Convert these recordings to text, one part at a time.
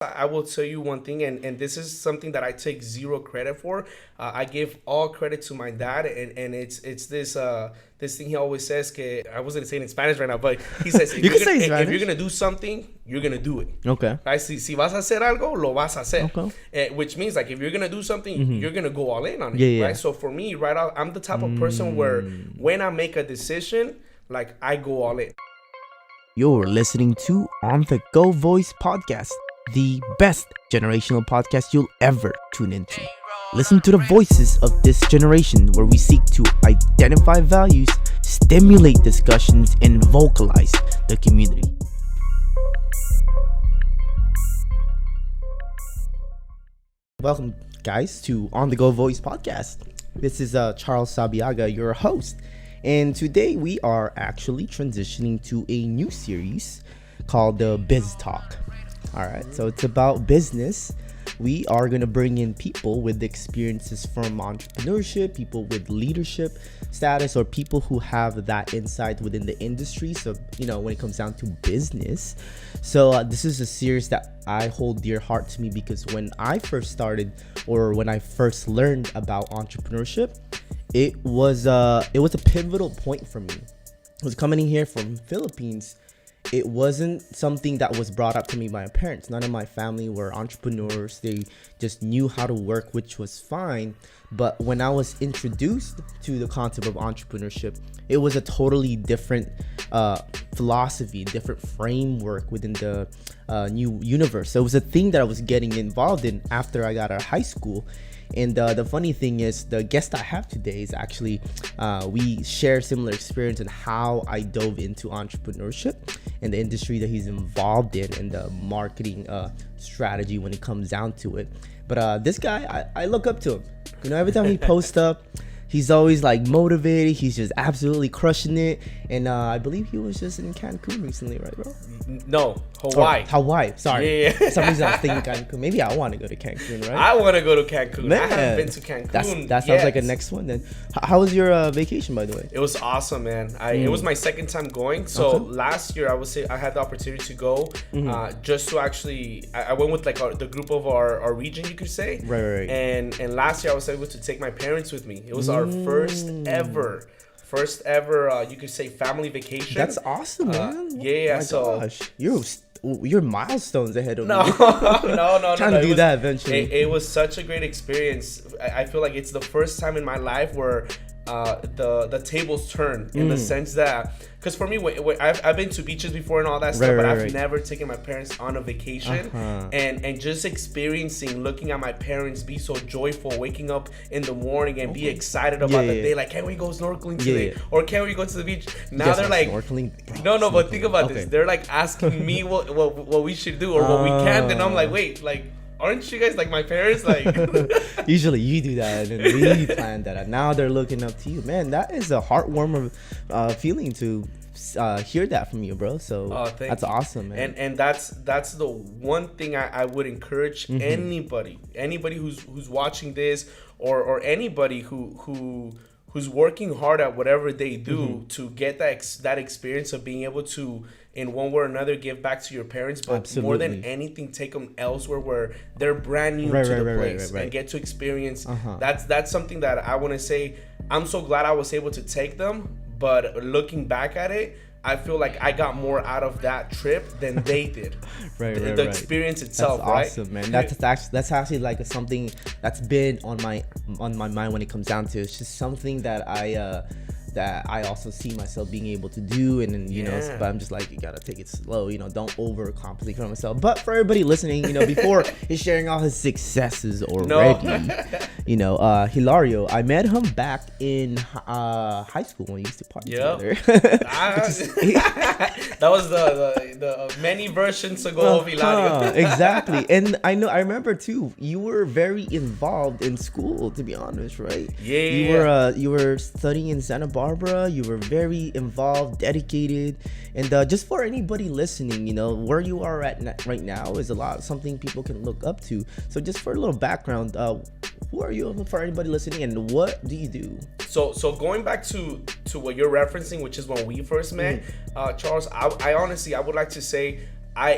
I will tell you one thing, and this is something that I take zero credit for. I give all credit to my dad, and it's this thing he always says. Que, I wasn't saying in Spanish right now, but he says if you're gonna do something, you're gonna do it. Okay. Right? Si vas a hacer algo, lo vas a hacer. Okay. Which means like if you're gonna do something, you're gonna go all in on it. Yeah. Right. So for me, right out, I'm the type of person where when I make a decision, like I go all in. You're listening to On the Go Voice Podcast, the best generational podcast you'll ever tune into. Listen to the voices of this generation where we seek to identify values, stimulate discussions, and vocalize the community. Welcome, guys, to On the Go Voice Podcast. This is Charles Sabiaga, your host. And today we are actually transitioning to a new series called the Biz Talk. All right, so it's about business. We are going to bring in people with experiences from entrepreneurship, people with leadership status, or people who have that insight within the industry. So, when it comes down to business. So this is a series that I hold dear heart to me because when I first started, or when I first learned about entrepreneurship, it was a pivotal point for me. I was coming in here from Philippines. It wasn't something that was brought up to me by my parents. None of my family were entrepreneurs. They just knew how to work, which was fine. But when I was introduced to the concept of entrepreneurship, it was a totally different philosophy, different framework within the new universe. So it was a thing that I was getting involved in after I got out of high school. And the funny thing is, the guest I have today is actually, we share similar experience in how I dove into entrepreneurship and the industry that he's involved in and the marketing strategy when it comes down to it. But this guy, I look up to him. Every time he posts up, he's always like motivated. He's just absolutely crushing it. And I believe he was just in Cancun recently, right, bro? No, Hawaii. Hawaii. Sorry. Yeah. For some reason I was thinking Cancun. Maybe I want to go to Cancun, right? I want to go to Cancun. Man, I haven't been to Cancun. That sounds like a next one then. How was your vacation, by the way? It was awesome, man. It was my second time going. So last year, I would say I had the opportunity to go just to actually, I went with like the group of our region, you could say. Right. And last year, I was able to take my parents with me. It was our first ever, you could say, family vacation. That's awesome, man. Yeah. So gosh. You're milestones ahead of me. No. Trying to do that eventually. It was such a great experience. I feel like it's the first time in my life where the tables turn in the sense that, because for me, I've been to beaches before and all that stuff, but I've never taken my parents on a vacation, and just experiencing, looking at my parents be so joyful, waking up in the morning and be excited about the day, like, can we go snorkeling today, or can we go to the beach? Now they're like, snorkeling, no, but think about this. They're like asking me what we should do or what we can, and I'm like, wait, like, aren't you guys like my parents? Like, usually you do that and we plan that. And now they're looking up to you, man. That is a heartwarming feeling to hear that from you, bro. So that's awesome, man. And that's the one thing I would encourage anybody who's watching this or anybody who's working hard at whatever they do to get that experience of being able to, in one way or another, give back to your parents, but more than anything, take them elsewhere where they're brand new to the place and get to experience. That's something that I want to say. I'm so glad I was able to take them, but looking back at it, I feel like I got more out of that trip than they did. The experience itself. That's awesome, man. That's actually like something that's been on my mind when it comes down to it. It's just something that I also see myself being able to do, and then, but I'm just like, you gotta take it slow, don't overcomplicate for myself. But for everybody listening, before he's sharing all his successes already, Hilario, I met him back in high school when we used to party together. That was the many versions ago of Hilario. Exactly. And I remember too, you were very involved in school, to be honest, right? You were studying in Santa Barbara. You were very involved, dedicated, and just for anybody listening, where you are at right now is something people can look up to. So just for a little background, who are you for anybody listening, and what do you do? So going back to what you're referencing, which is when we first met, Charles, I honestly, I would like to say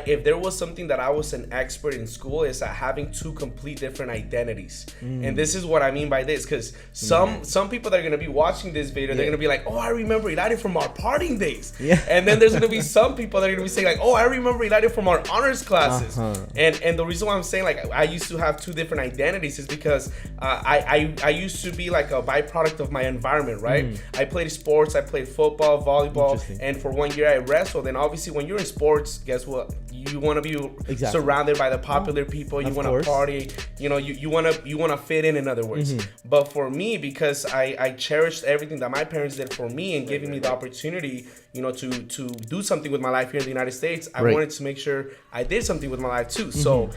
if there was something that I was an expert in school, is at having two complete different identities. And this is what I mean by this, because some people that are gonna be watching this video, they're gonna be like, oh, I remember Hilario from our partying days. And then there's gonna be some people that are gonna be saying like, oh, I remember Hilario from our honors classes. And the reason why I'm saying like I used to have two different identities is because I used to be like a byproduct of my environment, right? I played sports, I played football, volleyball, and for 1 year I wrestled. And obviously when you're in sports, guess what? You want to be surrounded by the popular people. You want to party. You know, you want to fit in other words. But for me, because I cherished everything that my parents did for me and giving me the opportunity, you know, to do something with my life here in the United States, I wanted to make sure I did something with my life too. So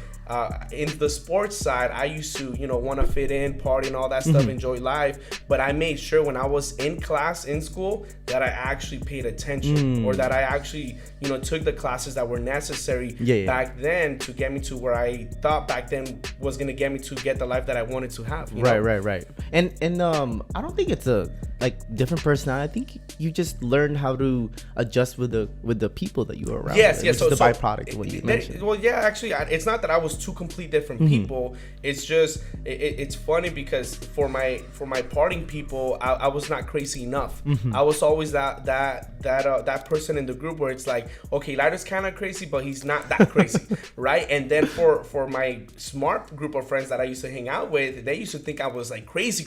in the sports side, I used to, you know, want to fit in, party and all that stuff, enjoy life. But I made sure when I was in class, in school, that I actually paid attention or that I actually, you know, took the classes that were necessary back then to get me to where I thought back then was going to get me to get the life that I wanted to have. Right. And I don't think it's a like different personality. I think you just learn how to adjust with the people that you are around. Yes. So the byproduct of what you mentioned. Well, yeah, actually, it's not that I was two complete different people. It's just it's funny because for my partying people, I was not crazy enough. I was always that person in the group where it's like, okay, Hilario's kind of crazy, but he's not that crazy, right? And then for my smart group of friends that I used to hang out with, they used to think I was like crazy,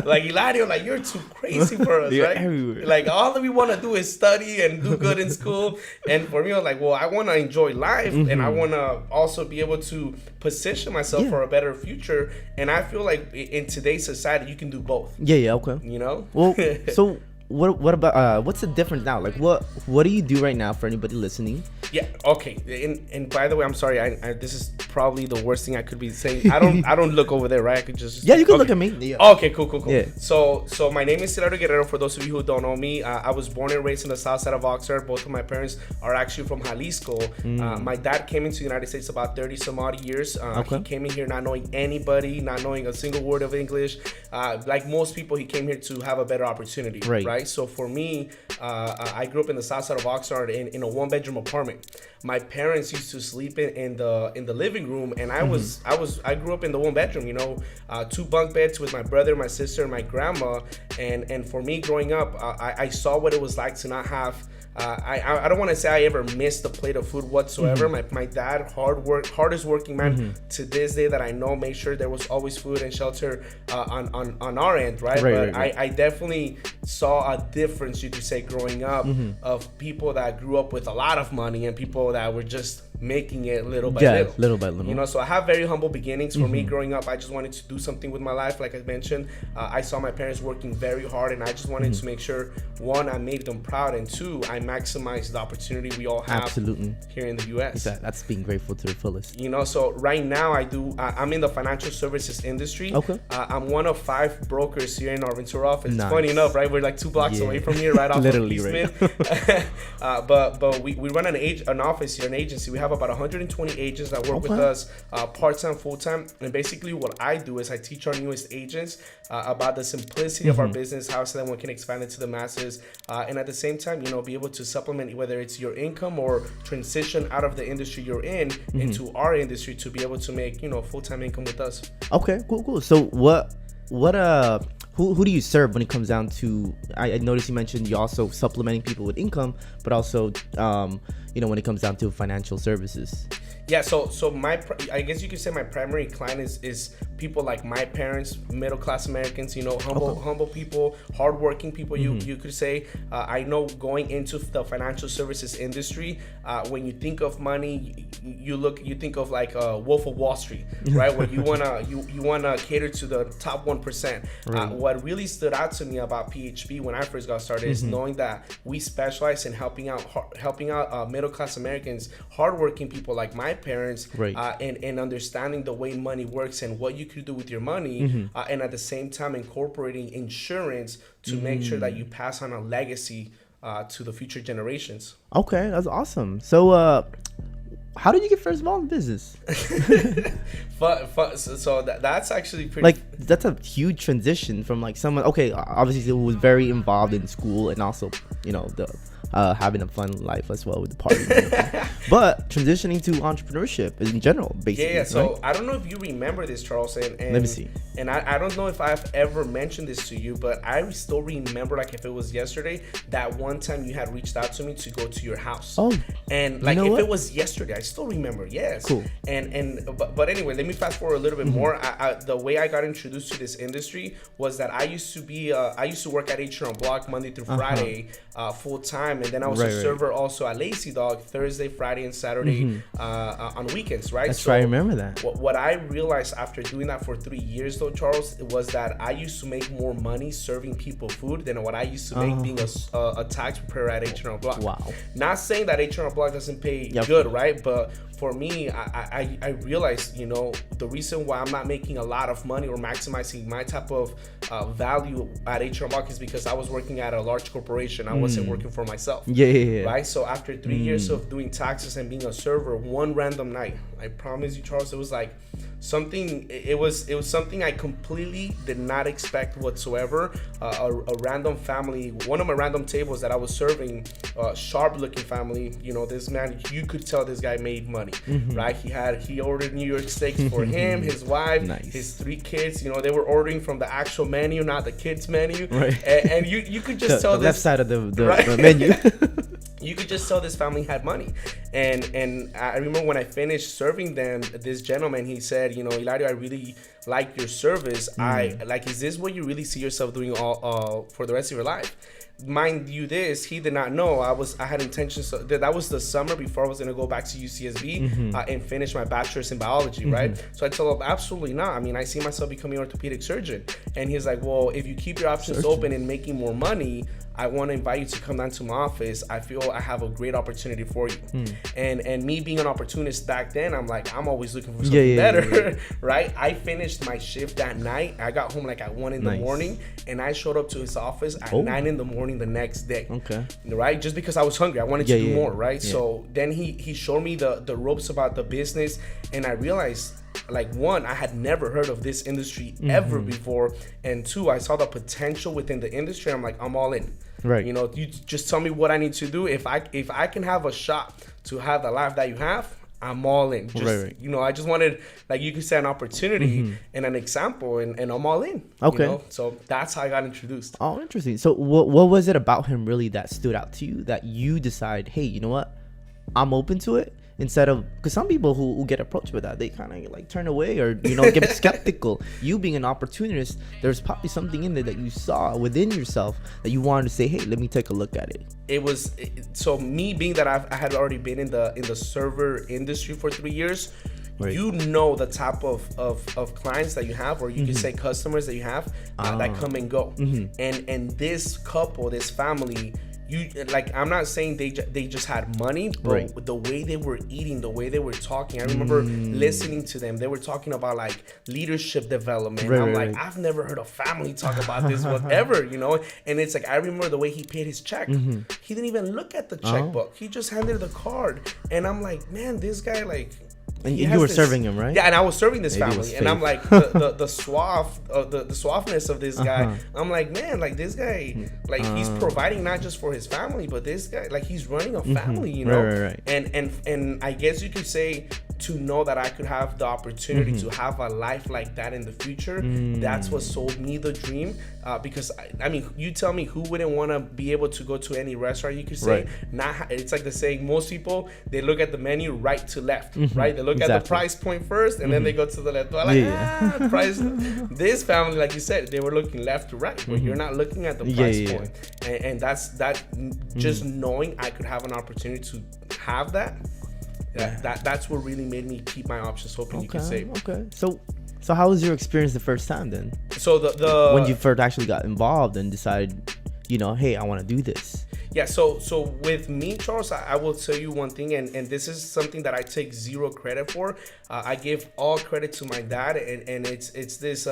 like Hilario, like you're too crazy for us, right? Everywhere. Like all that we want to do is study and do good in school. And for me, I was like, well, I want to enjoy life and I want to also be able to position myself for a better future. And I feel like in today's society, you can do both. Yeah, okay. You know? Well, so what about what's the difference now? Like what do you do right now for anybody listening? Yeah, okay. And by the way, I'm sorry. I this is probably the worst thing I could be saying. I don't look over there, right? I could just you can look at me. Yeah. Okay, cool. Yeah. So my name is Hilario Guerrero. For those of you who don't know me, I was born and raised in the south side of Oxnard. Both of my parents are actually from Jalisco. My dad came into the United States about 30 some odd years. He came in here not knowing anybody, not knowing a single word of English. Like most people, he came here to have a better opportunity, right? So for me, I grew up in the south side of Oxnard in a 1-bedroom apartment. My parents used to sleep in the living room, and I grew up in the 1-bedroom, you know, 2 bunk beds with my brother, my sister, and my grandma. And for me growing up, I saw what it was like to not have. I don't want to say I ever missed a plate of food whatsoever. My dad, hardest working man to this day that I know, made sure there was always food and shelter on our end, right? But I definitely saw a difference, you could say, growing up of people that grew up with a lot of money and people that were just making it little by little. You know, so I have very humble beginnings. For me growing up, I just wanted to do something with my life. Like I mentioned, I saw my parents working very hard, and I just wanted to make sure, one, I made them proud, and two, I maximized the opportunity we all have here in the U.S. That's being grateful to the fullest. You know, so right now I'm in the financial services industry. I'm one of 5 brokers here in our Ventura office. Nice. Funny enough, right? We're like 2 blocks away from here, right off of Eastman. But we run an office here, an agency. We have about 120 agents that work with us part-time, full-time. And basically what I do is I teach our newest agents about the simplicity of our business, how so that one can expand it to the masses. And at the same time, you know, be able to supplement whether it's your income or transition out of the industry you're in into our industry to be able to make, you know, full-time income with us. Okay, cool. So who do you serve when it comes down to, I noticed you mentioned you also supplementing people with income, but also, you know, when it comes down to financial services? Yeah, so I guess you could say my primary client is people like my parents, middle class Americans, you know, humble people, hardworking people. You could say. I know going into the financial services industry, when you think of money, you think of like Wolf of Wall Street, right? Where you wanna cater to the top 1%. What really stood out to me about PHP when I first got started is knowing that we specialize in helping out middle class Americans, hardworking people like my parents, and understanding the way money works and what you could do with your money, and at the same time incorporating insurance to make sure that you pass on a legacy to the future generations. Okay, that's awesome. So how did you get first involved in business? So that's actually pretty. Like that's a huge transition from like someone. Okay, obviously who was very involved in school and also, you know, the having a fun life as well with the party. But transitioning to entrepreneurship in general, basically. Yeah. So right? I don't know if you remember this, Charles, and Let me see. And I don't know if I've ever mentioned this to you, but I still remember, like if it was yesterday, that one time you had reached out to me to go to your house. Oh, and like you know if what? it was yesterday, I still remember. Yes. Cool. But anyway, let me fast forward a little bit more. The way I got introduced to this industry was that I used to work at H&R Block Monday through Friday, full time, and then I was a server also at Lazy Dog Thursday, Friday, and Saturday on weekends. Right. That's right. I remember that. What I realized after doing that for 3 years, though, Charles, was that I used to make more money serving people food than what I used to make being a tax preparer at H&R Block. Wow. Not saying that H&R Block doesn't pay good, right? But for me, I realized, the reason why I'm not making a lot of money or maximizing my type of value at H&R Block is because I was working at a large corporation. I wasn't working for myself. Yeah. Right? So after 3 years of doing taxes and being a server, one random night, I promise you, Charles, it was like something. It was something I completely did not expect whatsoever. A random family, one of my random tables that I was serving, sharp-looking family. This man, you could tell this guy made money, right? He ordered New York steaks for him, his wife, his 3 kids. They were ordering from the actual menu, not the kids' menu. Right. And you could just tell the left side of the right? menu. You could just tell this family had money. And I remember when I finished serving them, this gentleman, he said, Hilario, I really like your service. Is this what you really see yourself doing all for the rest of your life? Mind you, he did not know I had intentions. That was the summer before I was going to go back to UCSB and finish my bachelor's in biology, right? So I told him, absolutely not. I mean, I see myself becoming an orthopedic surgeon. And he's like, well, if you keep your options open and making more money, I want to invite you to come down to my office. I feel I have a great opportunity for you. And me being an opportunist back then, I'm like, I'm always looking for something better, right? I finished my shift that night. I got home like at 1 in the morning, and I showed up to his office at 9 in the morning the next day. Okay. Right? Just because I was hungry. I wanted to do more, right? Yeah. So then he showed me the ropes about the business, and I realized, like, 1, I had never heard of this industry ever before, and 2, I saw the potential within the industry. I'm like, I'm all in. Right. You just tell me what I need to do. If I can have a shot to have the life that you have, I'm all in. I just wanted, like you could say, an opportunity and an example, and I'm all in. Okay. So that's how I got introduced. Oh, interesting. So what was it about him really that stood out to you that you decide, hey, you know what, I'm open to it? Instead of, because some people who get approached with that, they kind of like turn away or get skeptical. You being an opportunist, there's probably something in there that you saw within yourself that you wanted to say, hey, let me take a look at it. So me being that I had already been in the server industry for 3 years. Right. The type of clients that you have, or you can say customers that you have that come and go. And this couple, this family, I'm not saying they just had money, but the way they were eating, the way they were talking, I remember listening to them. They were talking about like leadership development. I'm like, I've never heard a family talk about this, whatever, And it's like, I remember the way he paid his check. He didn't even look at the checkbook. He just handed the card, and I'm like, man, this guy, like. And you were serving him, right? Yeah, and I was serving this family, and I'm like, the suaveness of this guy. I'm like, man, like this guy, like he's providing not just for his family, but this guy, like he's running a family, Right. And I guess you could say, to know that I could have the opportunity to have a life like that in the future, that's what sold me the dream. Because I mean, you tell me, who wouldn't want to be able to go to any restaurant? You could say, it's like the saying, most people, they look at the menu right to left, right? They look at the price point first, and then they go to the left. They're like, price. This family, like you said, they were looking left to right, where you're not looking at the price point. And that's just knowing I could have an opportunity to have that. That's what really made me keep my options open. You could say. Okay. So how was your experience the first time then? So the when you first actually got involved and decided, hey, I want to do this. Yeah, so with me, Charles, I will tell you one thing, and this is something that I take zero credit for. I give all credit to my dad, and it's this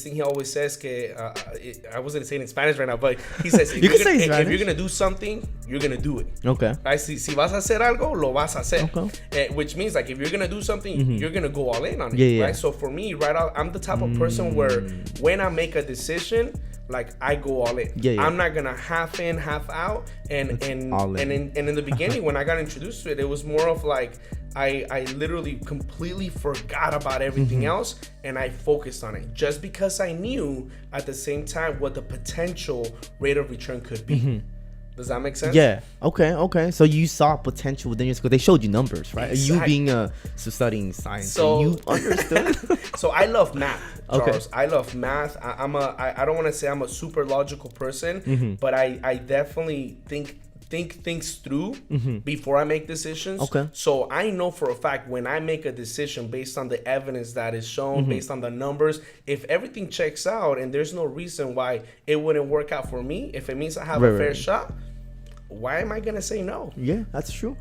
thing he always says. I wasn't saying it in Spanish right now, but he says, if you're gonna do something, you're gonna do it. Okay. Right? Si vas a hacer algo, lo vas a hacer. Okay. Which means, like, if you're gonna do something, you're gonna go all in on it. Right. So for me, I'm the type of person where when I make a decision, like I go all in. I'm not gonna half in, half out. And in the beginning, when I got introduced to it, it was more of like I literally completely forgot about everything else, and I focused on it just because I knew at the same time what the potential rate of return could be. Does that make sense? Yeah. Okay. So you saw potential within your school. They showed you numbers, right? Exactly. You being studying science, so you understood. So I love math, Charles. I love math. I don't want to say I'm a super logical person, but I definitely think things through before I make decisions. Okay. So I know for a fact when I make a decision based on the evidence that is shown, based on the numbers, if everything checks out and there's no reason why it wouldn't work out for me, if it means I have a fair shot, why am I gonna say no? Yeah, that's true.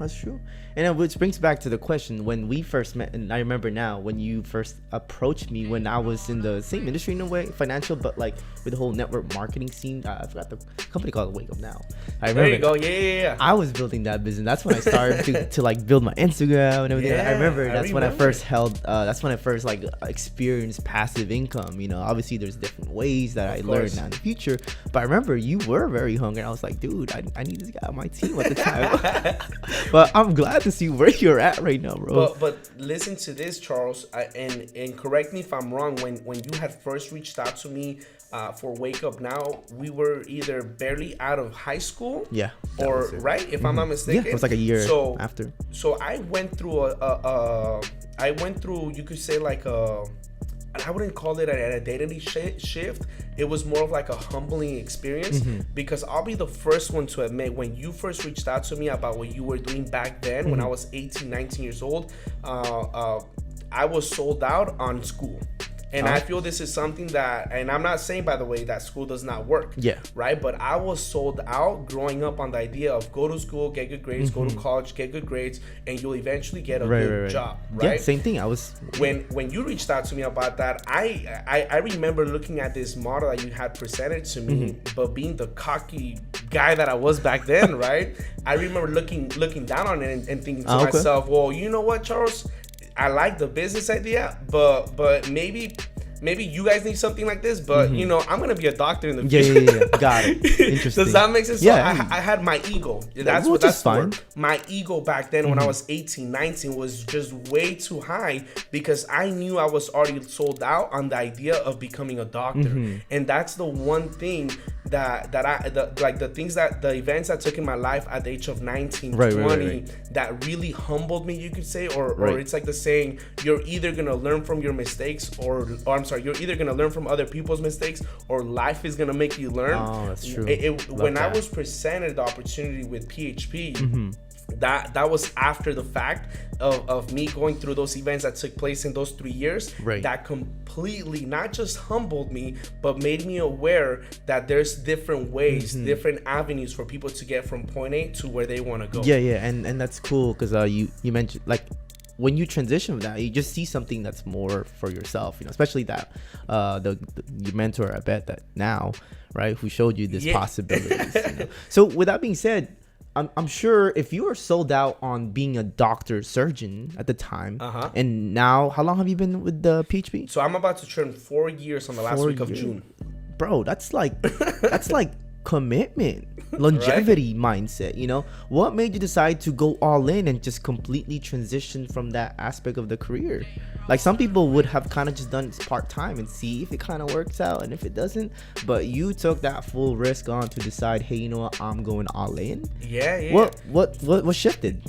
And which brings back to the question, when we first met, and I remember now when you first approached me when I was in the same industry in a way, financial, but like with the whole network marketing scene. I forgot the company called Wake Up Now. I remember. There you go. Yeah. I was building that business. That's when I started to like build my Instagram and everything. Yeah, I remember when I first held. That's when I first like experienced passive income. You know, obviously there's different ways that I learned now in the future. But I remember you were very hungry. I was like, dude, I need this guy on my team at the time. But I'm glad to see where you're at right now, bro. But listen to this, Charles, and correct me if I'm wrong. When you had first reached out to me for Wake Up Now, we were either barely out of high school, or right, if I'm not mistaken. Yeah, it was like a year after. So I went through you could say like I wouldn't call it an identity shift. It was more of like a humbling experience, because I'll be the first one to admit, when you first reached out to me about what you were doing back then, when I was 18, 19 years old, I was sold out on school. And I feel this is something that, and I'm not saying, by the way, that school does not work. Yeah. Right? But I was sold out growing up on the idea of go to school, get good grades, go to college, get good grades, and you'll eventually get a good job. Right? Yeah, same thing. I was. When you reached out to me about that, I remember looking at this model that you had presented to me, but being the cocky guy that I was back then, right? I remember looking down on it and thinking to myself, well, you know what, Charles? I like the business idea, but maybe you guys need something like this, but you know, I'm gonna be a doctor in the future. Yeah. Got it. Interesting. Does that make sense? Yeah. So I had my ego. That's fine. My ego back then when I was 18, 19 was just way too high, because I knew I was already sold out on the idea of becoming a doctor. And that's the one thing that the events I took in my life at the age of 19, 20, that really humbled me, you could say, or it's like the saying, you're either gonna learn from your mistakes, or you're either gonna learn from other people's mistakes, or life is gonna make you learn. Oh, that's true. When I was presented the opportunity with PHP, that was after the fact of me going through those events that took place in those 3 years, that completely not just humbled me, but made me aware that there's different ways, different avenues for people to get from point A to where they want to go. And that's cool, because you mentioned, like, when you transition with that, you just see something that's more for yourself, you know, especially that your mentor, I bet that now, right, who showed you this possibilities. You know? So with that being said, I'm sure if you were sold out on being a doctor surgeon at the time, and now, how long have you been with the PHP? So I'm about to turn 4 years on the last week of June. Bro, that's like commitment, longevity mindset, you know. What made you decide to go all in and just completely transition from that aspect of the career? Like, some people would have kind of just done it part-time and see if it kind of works out, and if it doesn't, but you took that full risk on to decide, hey, you know what, I'm going all in. What shifted?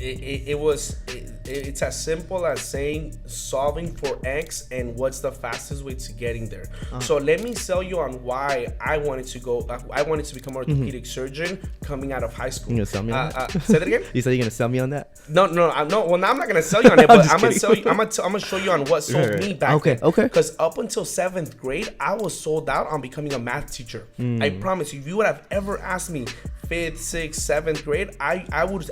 It's as simple as saying, solving for X and what's the fastest way to getting there. So let me sell you on why I wanted to become an orthopedic surgeon coming out of high school. You gonna sell me on that? Say that again? You said you're gonna sell me on that? No. Well, now I'm not gonna sell you on it, but I'm gonna show you on what sold me back then. Okay. Because up until 7th grade, I was sold out on becoming a math teacher. I promise you, if you would have ever asked me 5th, 6th, 7th grade, I would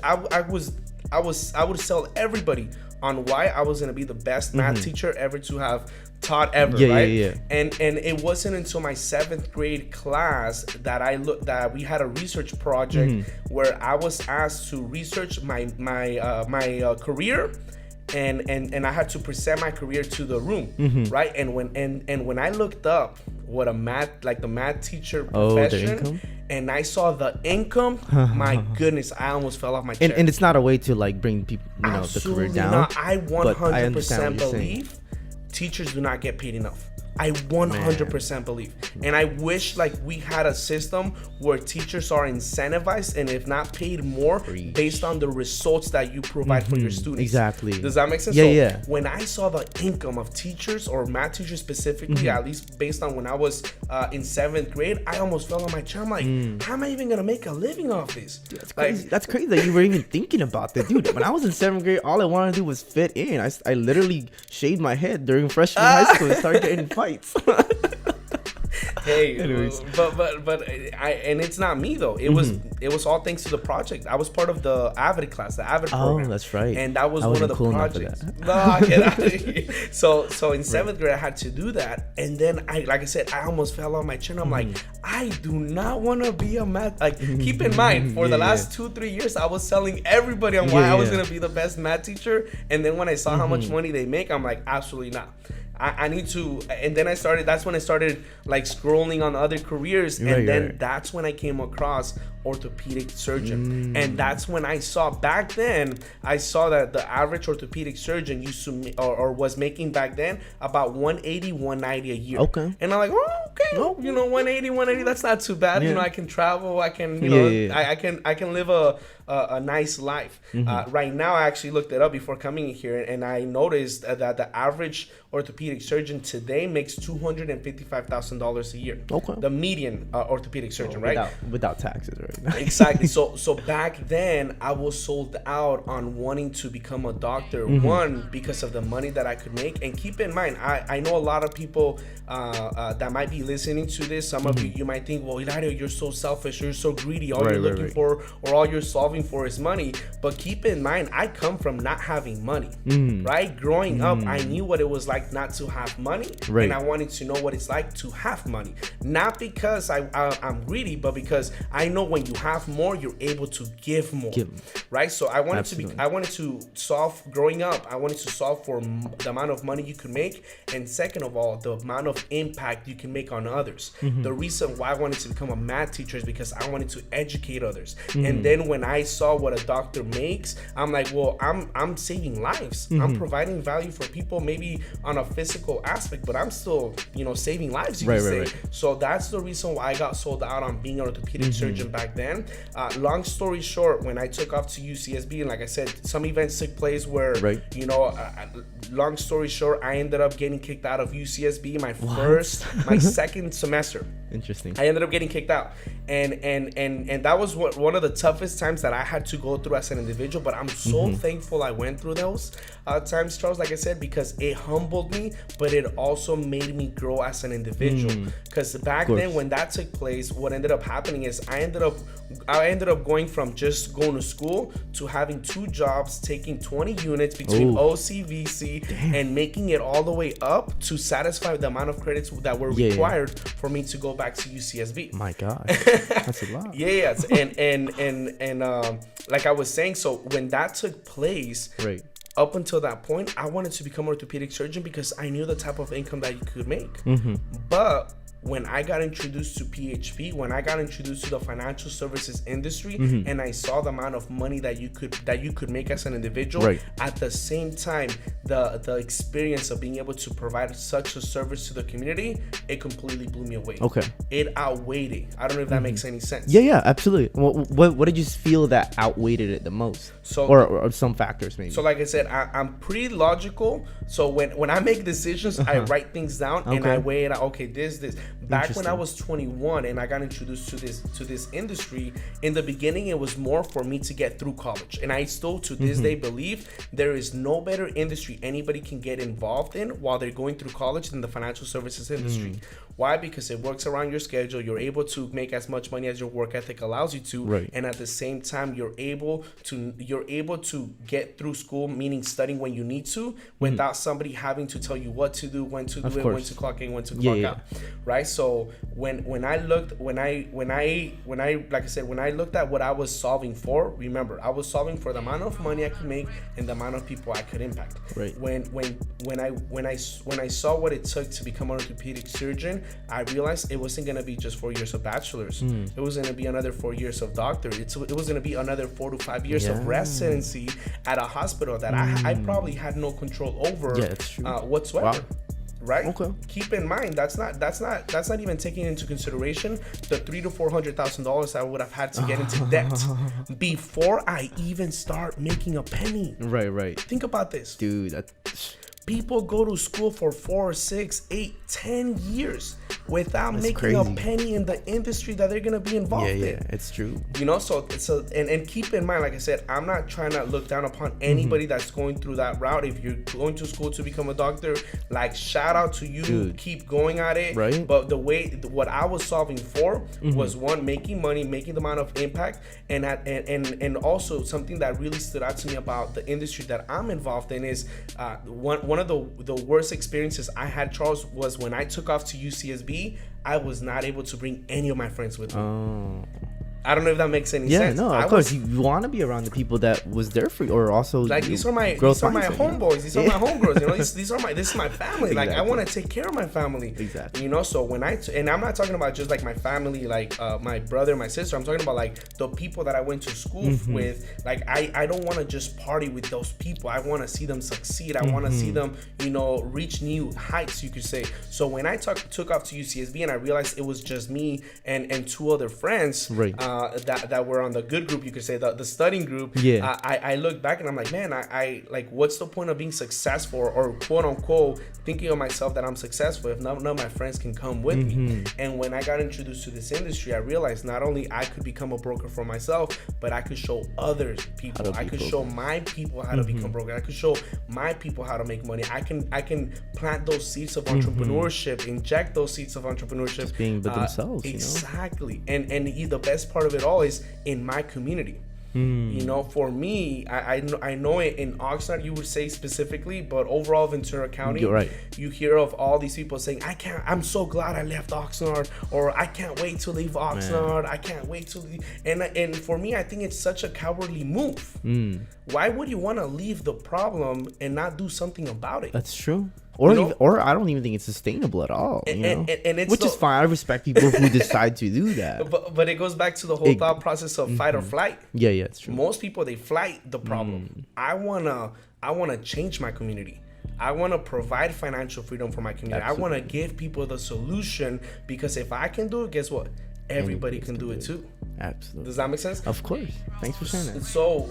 sell everybody on why I was gonna be the best math teacher ever to have taught ever, right? And it wasn't until my 7th grade class that we had a research project where I was asked to research my career and I had to present my career to the room, right? And when I looked up what the math teacher profession, and I saw the income, my goodness, I almost fell off my chair. And it's not a way to like bring people, the career down. Not. I 100% believe teachers do not get paid enough. I 100% believe. And I wish like we had a system where teachers are incentivized and if not paid more based on the results that you provide for your students. Exactly. Does that make sense? Yeah. When I saw the income of teachers or math teachers specifically, at least based on when I was in 7th grade, I almost fell on my chair. I'm like, how am I even going to make a living off this? Dude, that's crazy. That's crazy that you were even thinking about that. Dude, when I was in 7th grade, all I wanted to do was fit in. I literally shaved my head during freshman high school and started getting fights. Hey, but and it's not me though. It was all thanks to the project. I was part of the AVID class, the AVID program. Oh, that's right. And that was one of the cool projects. No, get out of here. So in 7th grade I had to do that, and then I said, I almost fell on my chin. I'm like, I do not want to be a math. Like, keep in mind, for the last 2-3 years, I was telling everybody on why I was gonna be the best math teacher, and then when I saw how much money they make, I'm like, absolutely not. I need to, and then that's when I started like scrolling on other careers, and then that's when I came across orthopedic surgeon, and that's when I saw back then that the average orthopedic surgeon used to or was making back then about 180 190 a year. Okay. And I'm like, okay, 180 that's not too bad. I can travel, I can I can live a nice life. Right now I actually looked it up before coming in here, and I noticed that the average orthopedic surgeon today makes $255,000 a year. Okay. The median orthopedic surgeon, right? Without taxes, right? Exactly. So back then I was sold out on wanting to become a doctor. One, because of the money that I could make, and keep in mind, I know a lot of people that might be listening to this. Some of you might think, well, Hilario, you're so selfish, you're so greedy, all you're looking for or all you're solving for is money. But keep in mind, I come from not having money, right? Growing up, I knew what it was like not to have money, and I wanted to know what it's like to have money. Not because I'm greedy, but because I know when you have more, you're able to give more, right? So I wanted to solve, growing up, I wanted to solve for the amount of money you could make, and second of all, the amount of impact you can make on others. The reason why I wanted to become a math teacher is because I wanted to educate others. And then when I saw what a doctor makes, I'm like, well, I'm saving lives. I'm providing value for people, maybe on a physical aspect, but I'm still, saving lives, you can say. So that's the reason why I got sold out on being an orthopedic surgeon back then. Long story short, when I took off to UCSB, and like I said, some events took place where, long story short, I ended up getting kicked out of UCSB my second semester. Interesting. I ended up getting kicked out, and that was one of the toughest times that I had to go through as an individual. But I'm so thankful I went through those times, Charles, like I said, because it humbled me, but it also made me grow as an individual. Because back then, when that took place, what ended up happening is I ended up going from just going to school to having 2 jobs, taking 20 units between OC, VC, and making it all the way up to satisfy the amount of credits that were required for me to go back to UCSB. My God, that's a lot. Yes, and like I was saying, so when that took place, up until that point, I wanted to become an orthopedic surgeon because I knew the type of income that you could make. But when I got introduced to PHP, when I got introduced to the financial services industry, and I saw the amount of money that you could make as an individual, at the same time, the experience of being able to provide such a service to the community, it completely blew me away. Okay. It outweighed it. I don't know if that makes any sense. Yeah, absolutely. What did you feel that outweighed it the most? So, or some factors maybe. So like I said, I'm pretty logical. So when I make decisions, I write things down and I weigh it out. Okay, this. Back when I was 21 and I got introduced to this industry, in the beginning it was more for me to get through college, and I still to this day believe there is no better industry anybody can get involved in while they're going through college than the financial services industry. Why? Because it works around your schedule. You're able to make as much money as your work ethic allows you to, Right. and at the same time, you're able to get through school, meaning studying when you need to, without somebody having to tell you what to do, when to do it, when to clock in, when to clock out, right? So when I looked at what I was solving for, remember, I was solving for the amount of money I could make and the amount of people I could impact. Right. When I saw what it took to become an orthopedic surgeon, I realized it wasn't gonna be just 4 years of bachelor's. It was gonna be another 4 years of doctorate. It was gonna be another 4 to 5 years of residency at a hospital that I probably had no control over whatsoever. Wow. Right? Okay. Keep in mind that's not even taking into consideration the $300,000 to $400,000 I would have had to get into debt before I even start making a penny. Right. Think about this, Dude, people go to school for 4, 6, 8, 10 years without making crazy. a penny in the industry that they're gonna be involved in. Yeah, it's true. You know, so and keep in mind, like I said, I'm not trying to look down upon anybody that's going through that route. If you're going to school to become a doctor, like, shout out to you. Dude. Keep going at it. Right. But what I was solving for was, one, making money, making the amount of impact, and also something that really stood out to me about the industry that I'm involved in is one of the worst experiences I had, Charles, was when I took off to UCSB. I was not able to bring any of my friends with me. I don't know if that makes any sense. Yeah, no, of course. You want to be around the people that was there for you, or also like these are my homeboys. These are my homegirls. You know, this is my family. Exactly. Like, I want to take care of my family. Exactly. You know, so and I'm not talking about just like my family, like my brother, my sister. I'm talking about like the people that I went to school with. Like, I don't want to just party with those people. I want to see them succeed. I want to see them, you know, reach new heights, you could say. So when I took off to UCSB and I realized it was just me and 2 other friends. Right. That were on the good group, you could say, the studying group. Yeah. I look back and I'm like, man, I like, what's the point of being successful, or quote unquote thinking of myself that I'm successful if none of my friends can come with me? And when I got introduced to this industry, I realized not only I could become a broker for myself, but I could show other people. I could show my people how to become broker. I could show my people how to make money. I can plant those seeds of entrepreneurship, inject those seeds of entrepreneurship. Just being with themselves. Exactly. You know? And the best part of it all is in my community. You know, for me, I know it in Oxnard, you would say specifically, but overall Ventura County, you're right. You hear of all these people saying, I'm so glad I left Oxnard, or I can't wait to leave Oxnard. I can't wait to leave. And for me, I think it's such a cowardly move. Why would you want to leave the problem and not do something about it? That's true. Or you know? even, or I don't even think it's sustainable at all. You know? And it's which is fine. I respect people who decide to do that. But it goes back to the whole thought process of fight or flight. Yeah, it's true. Most people, they flight the problem. I wanna change my community. I want to provide financial freedom for my community. Absolutely. I want to give people the solution, because if I can do it, guess what? Everybody can do it too. Absolutely. Does that make sense? Of course. Thanks for sharing that. So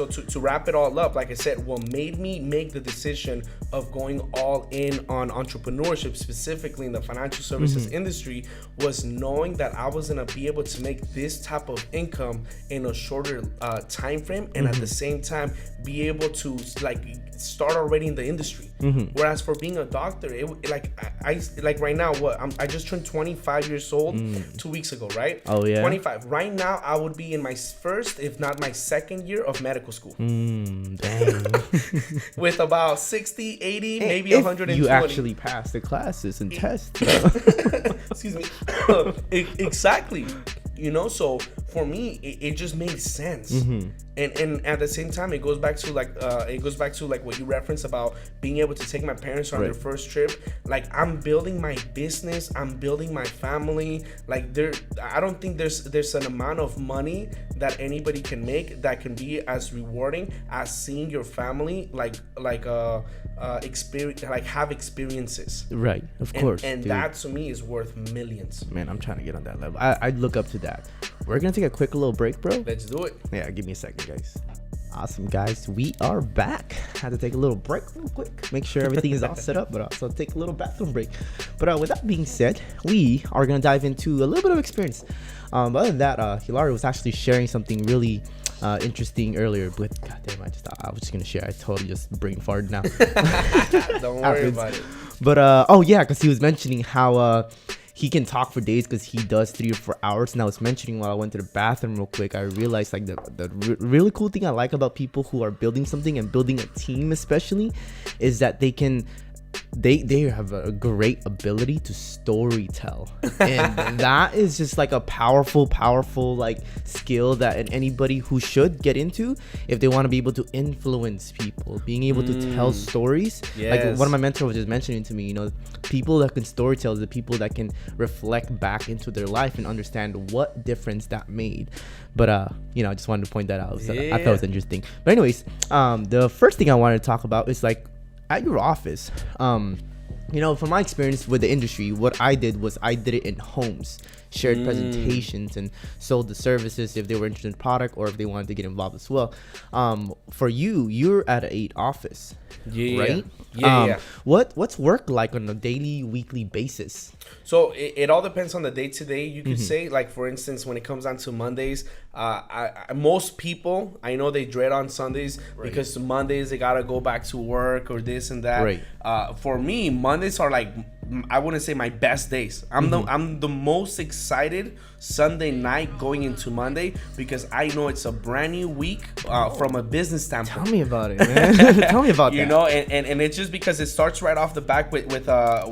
to wrap it all up, like I said, what made me make the decision of going all in on entrepreneurship, specifically in the financial services industry, was knowing that I was going to be able to make this type of income in a shorter time frame, and at the same time be able to like start already in the industry. Whereas for being a doctor, I right now, I just turned 25 years old 2 weeks ago, right? Oh yeah. 25. Right now, I would be in my first, if not my second year of medical school. Dang. With about 60, 80, maybe 120. You actually pass the classes and tests. Excuse me. Exactly. You know, so for me, it just made sense. And at the same time, it goes back to like what you referenced about being able to take my parents on their first trip. Like, I'm building my business, I'm building my family. Like, I don't think there's an amount of money that anybody can make that can be as rewarding as seeing your family experience, like have experiences. Right, of course. And that to me is worth millions. Man, I'm trying to get on that level. I look up to that. We're gonna take a quick little break, bro. Let's do it. Yeah, give me a second, guys. Awesome, guys. We are back. Had to take a little break real quick. Make sure everything is all set up, but also take a little bathroom break. But with that being said, we are going to dive into a little bit of experience. Other than that, Hilario was actually sharing something really interesting earlier. But goddamn, I was just going to share. I totally just brain farted now. Don't worry about it. But oh yeah, because he was mentioning how he can talk for days because he does 3 or 4 hours. And I was mentioning while I went to the bathroom real quick, I realized like the really cool thing I like about people who are building something and building a team especially is that they have a great ability to story tell, and that is just like a powerful like skill that anybody who should get into if they want to be able to influence people, being able to tell stories. Like one of my mentors was just mentioning to me, you know, people that can story tell is the people that can reflect back into their life and understand what difference that made. But you know, I just wanted to point that out. So I thought it was interesting. But anyways, the first thing I wanted to talk about is like at your office, you know, from my experience with the industry, what I did was I did it in homes, shared presentations, and sold the services if they were interested in product or if they wanted to get involved as well. For you, you're at an office, right? Yeah. What's work like on a daily, weekly basis? So it all depends on the day to day. You could say, like, for instance, when it comes down to Mondays, most people, I know they dread on Sundays because Mondays they gotta go back to work or this and that. Right. For me, Mondays are like, I wouldn't say my best days. I'm the most excited Sunday night going into Monday because I know it's a brand new week from a business standpoint. Tell me about it, man. Tell me about that. You know, and it's just because it starts right off the back with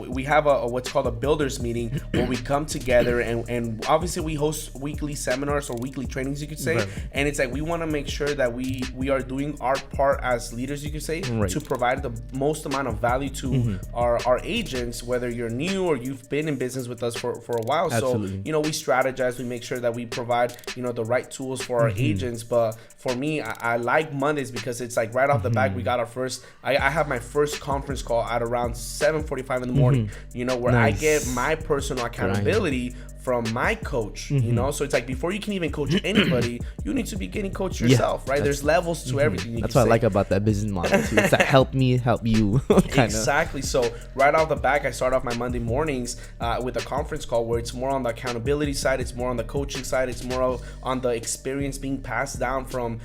we have a what's called a builders meeting where we come together and obviously we host weekly seminars or weekly trainings, you could say. Right. And it's like we want to make sure that we are doing our part as leaders, you could say, to provide the most amount of value to our agents, whether you're new or you've been in business with us for a while. Absolutely. So, you know, we strategize, we make sure that we provide, you know, the right tools for our agents. But for me, I like Mondays because it's like right off the back, we got our first, I have my first conference call at around 7:45 in the morning, you know, where I get my personal accountability from my coach, you know. So it's like before you can even coach anybody, you need to be getting coached yourself, right? There's levels to everything. That's what I like about that business model too. It's that help me help you. Exactly. So right off the back, I start off my Monday mornings with a conference call where it's more on the accountability side, it's more on the coaching side, it's more on the experience being passed down from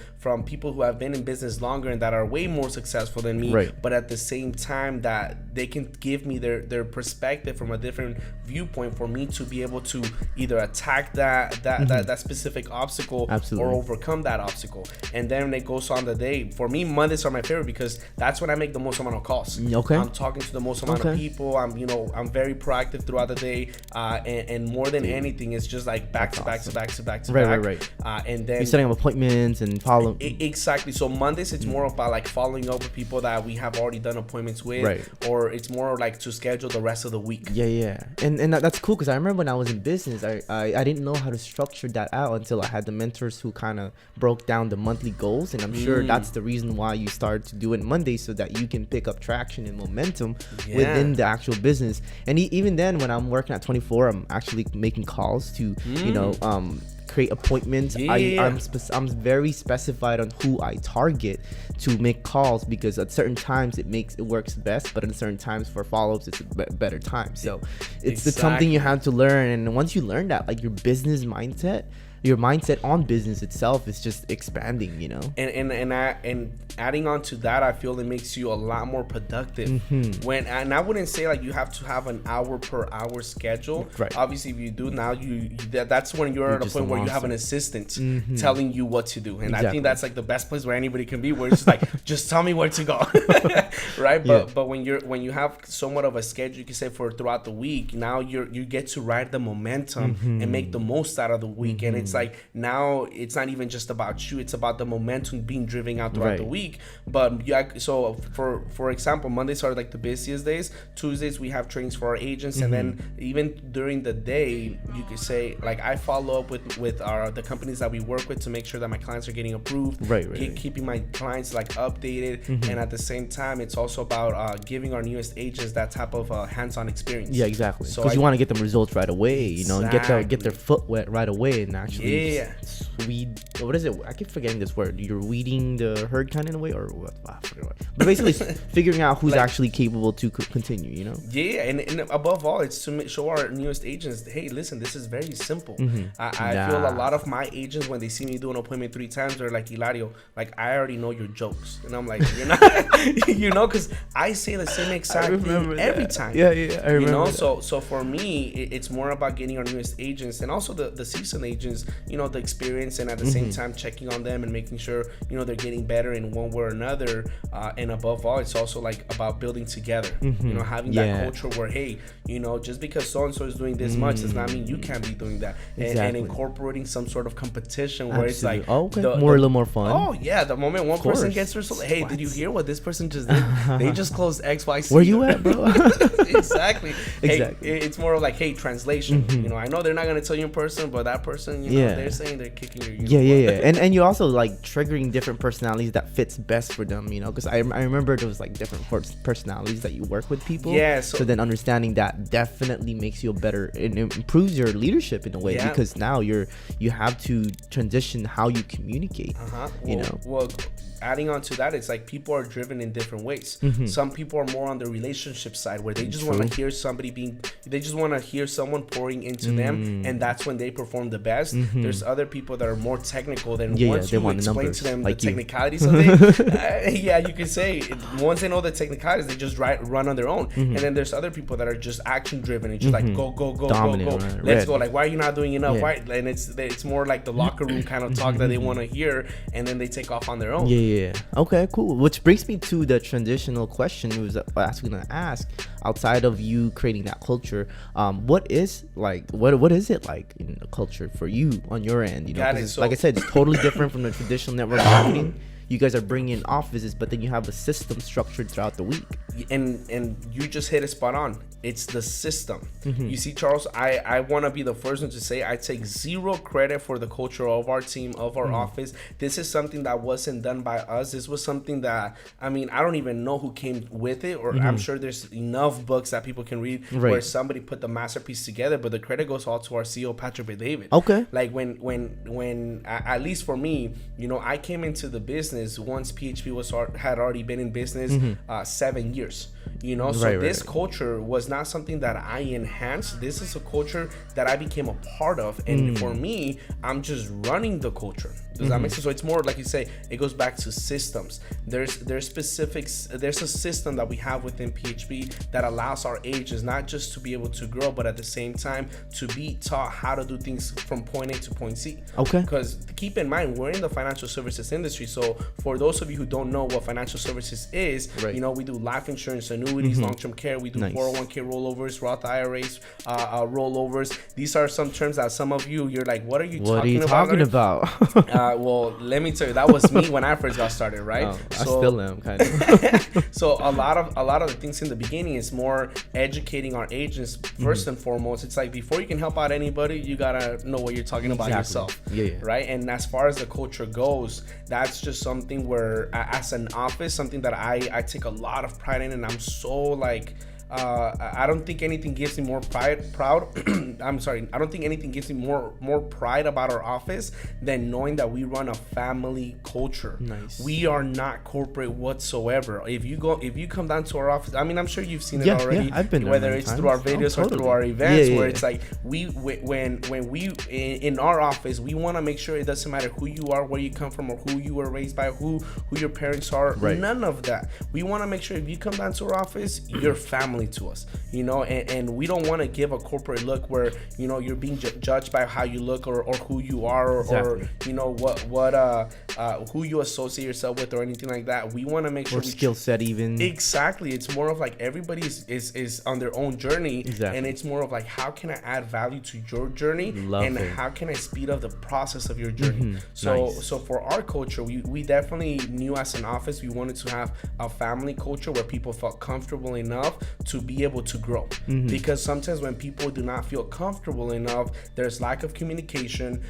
people who have been in business longer and that are way more successful than me, but at the same time that they can give me their perspective from a different viewpoint for me to be able to either attack that specific obstacle or overcome that obstacle. And then it goes on the day. For me, Mondays are my favorite because that's when I make the most amount of calls. I'm talking to the most amount of people. I'm very proactive throughout the day, and more than anything, it's just like back to back. And then you're setting up appointments and following. Exactly. So Mondays, it's more about like following up with people that we have already done appointments with, or it's more like to schedule the rest of the week. And that's cool because I remember when I was in business, I didn't know how to structure that out until I had the mentors who kind of broke down the monthly goals, and I'm sure that's the reason why you started to do it Monday, so that you can pick up traction and momentum within the actual business. And even then, when I'm working at 24, I'm actually making calls to you know create appointments. I'm very specified on who I target to make calls, because at certain times it works best, but at certain times for follow-ups it's a better time. So it's something you have to learn, and once you learn that, like your business mindset, your mindset on business itself is just expanding, you know. And adding on to that, I feel it makes you a lot more productive. And I wouldn't say like you have to have an hour per hour schedule. Obviously, if you do now, that's when you're at a point where you have an assistant telling you what to do. And I think that's like the best place where anybody can be, where it's just like, just tell me where to go, right? But when you have somewhat of a schedule, you can say for throughout the week, now you get to ride the momentum and make the most out of the week. And it's like now it's not even just about you, it's about the momentum being driven out throughout the week. But so for example, Mondays are like the busiest days. Tuesdays we have trainings for our agents, and then even during the day, you could say like I follow up with the companies that we work with to make sure that my clients are getting approved, keeping my clients like updated. And at the same time, it's also about giving our newest agents that type of hands-on experience. Exactly. So you want to get them results right away, you know, and get their foot wet right away, and actually actually what is it? I keep forgetting this word. You're weeding the herd kind of in a way, or what? I forget what. But basically figuring out who's actually capable to continue, you know? Yeah, and above all, it's to show our newest agents, hey, listen, this is very simple. I feel a lot of my agents, when they see me do an appointment 3 times, they're like, Hilario, like, I already know your jokes. And I'm like, you're not, you know, because I say the same exact thing every time. Yeah, I remember. You know, so for me, it's more about getting our newest agents and also the seasoned agents, you know, the experience, and at the same time checking on them and making sure, you know, they're getting better in one way or another. And above all, it's also like about building together, you know, having that culture where, hey, you know, just because so-and-so is doing this much does not mean you can't be doing that. And incorporating some sort of competition where it's like, a little more fun. Oh yeah, the moment one person gets result, hey, did you hear what this person just did? They just closed XYZ. Where you at, bro? Exactly. Hey, it's more of like, hey, translation. You know, I know they're not gonna tell you in person, but that person, you know, they're saying they're kicking your uniform. And you also like triggering different personalities that fits best for them, you know, because I remember there was like different personalities that you work with people. Yeah. So then understanding that definitely makes you a better, and improves your leadership in a way, because now you have to transition how you communicate. You know. Well, adding on to that, it's like people are driven in different ways. Some people are more on the relationship side, where they just want to hear they just want to hear someone pouring into them, and that's when they perform the best. There's other people that are more technical, than once you explain to them like the technicalities of it, you could say once they know the technicalities, they just run on their own. And then there's other people that are just action driven and just like go dominant, go, let's go, like, why are you not doing enough? Why? And it's more like the locker room kind of talk that they want to hear, and then they take off on their own. Yeah. Okay, cool. Which brings me to the transitional question I was going to ask. Outside of you creating that culture, what is it like in the culture for you on your end? You know, like I said, it's totally different from the traditional network marketing. You guys are bringing in offices, but then you have a system structured throughout the week. And you just hit it spot on. It's the system. You see, Charles, I want to be the first one to say I take zero credit for the culture of our team, of our office. This is something that wasn't done by us. This was something that, I mean, I don't even know who came with it, or I'm sure there's enough books that people can read where somebody put the masterpiece together, but the credit goes all to our CEO, Patrick David. Okay. Like when at least for me, you know, I came into the business once PHP had already been in business 7 years, you know. So this culture was not something that I enhanced. This is a culture that I became a part of, and for me, I'm just running the culture. Does that make sense? So it's more like you say, it goes back to systems. There's specifics. There's a system that we have within PHP that allows our agents not just to be able to grow, but at the same time to be taught how to do things from point A to point C. Okay. Because keep in mind, we're in the financial services industry. So for those of you who don't know what financial services is, you know, we do life insurance, annuities, long-term care. We do 401k rollovers, Roth IRAs, rollovers. These are some terms that some of you're like, what are you talking about? Well, let me tell you, that was me when I first got started, right? I still am, kind of. So a lot of the things in the beginning is more educating our agents first and foremost. It's like, before you can help out anybody, you gotta know what you're talking about yourself, right? And as far as the culture goes, that's just something where, as an office, something that I take a lot of pride in, and I'm so like, I don't think anything gives me more I don't think anything gives me more pride about our office than knowing that we run a family culture. We are not corporate whatsoever. If you come down to our office, I mean, I'm sure you've seen it already. I've been whether it's through our videos or through our events, where it's like when we in our office, we want to make sure it doesn't matter who you are, where you come from, or who you were raised by, who your parents are. None of that. We want to make sure if you come down to our office, you're family to us, you know, and we don't want to give a corporate look where, you know, you're being judged by how you look or who you are, or you know what who you associate yourself with or anything like that. We want to make sure skill set even. Exactly. It's more of like everybody is on their own journey, and it's more of like, how can I add value to your journey, how can I speed up the process of your journey. So for our culture, we definitely knew as an office we wanted to have a family culture where people felt comfortable enough be able to grow. Because sometimes when people do not feel comfortable enough, there's lack of communication.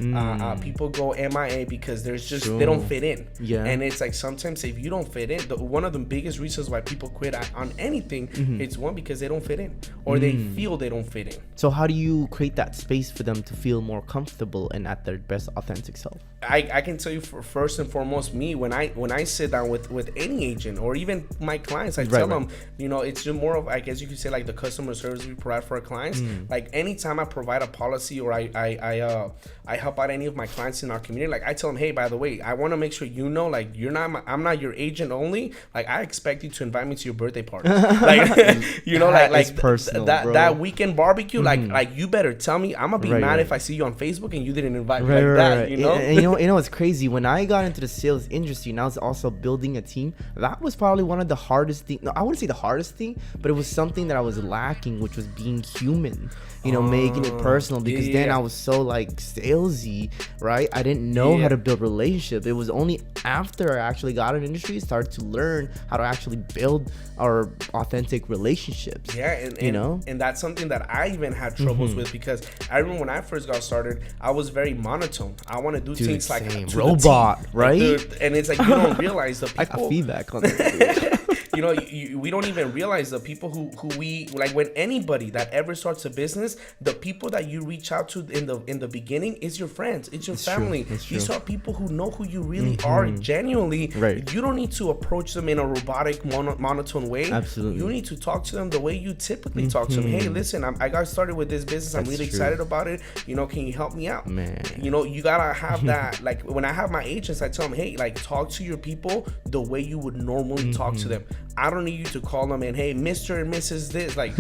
People go MIA because there's just they don't fit in. And it's like sometimes if you don't fit in, one of the biggest reasons why people quit on anything, it's one because they don't fit in, or they feel they don't fit in. So how do you create that space for them to feel more comfortable and at their best authentic self? I can tell you, first and foremost, me, when I sit down with any agent or even my clients, I tell them, you know, it's just more of, I guess you could say, like the customer service we provide for our clients. Like anytime I provide a policy or I help out any of my clients in our community, like I tell them, hey, by the way, I want to make sure you know, like I'm not your agent only. Like I expect you to invite me to your birthday party. Like you know, like personal, that weekend barbecue. Like you better tell me. I'm gonna be mad if I see you on Facebook and you didn't invite me like that. You know. And you know what's crazy? When I got into the sales industry and I was also building a team, that was probably one of the hardest things. No, I wouldn't say the hardest thing, but it was something that I was lacking, which was being human. You know, making it personal, because then I was so like salesy, right? I didn't know how to build relationships. It was only after I actually got in the industry, started to learn how to actually build our authentic relationships. And you know, and that's something that I even had troubles with, because I remember when I first got started, I was very monotone. I want to do things like robot, right? Like, and it's like you don't realize the people. I got feedback on that. You know, we don't even realize the people who we like. When anybody that ever starts a business, the people that you reach out to in the beginning is your friends, it's your family. These are people who know who you really are genuinely. You don't need to approach them in a robotic monotone way. Absolutely. You need to talk to them the way you typically talk to them. Hey, listen, I got started with this business. I'm really excited about it. You know, can you help me out? Man, you know, you gotta have that. Like when I have my agents, I tell them, hey, like talk to your people the way you would normally talk to them. I don't need you to call them and, hey, Mr. and Mrs. this. Like,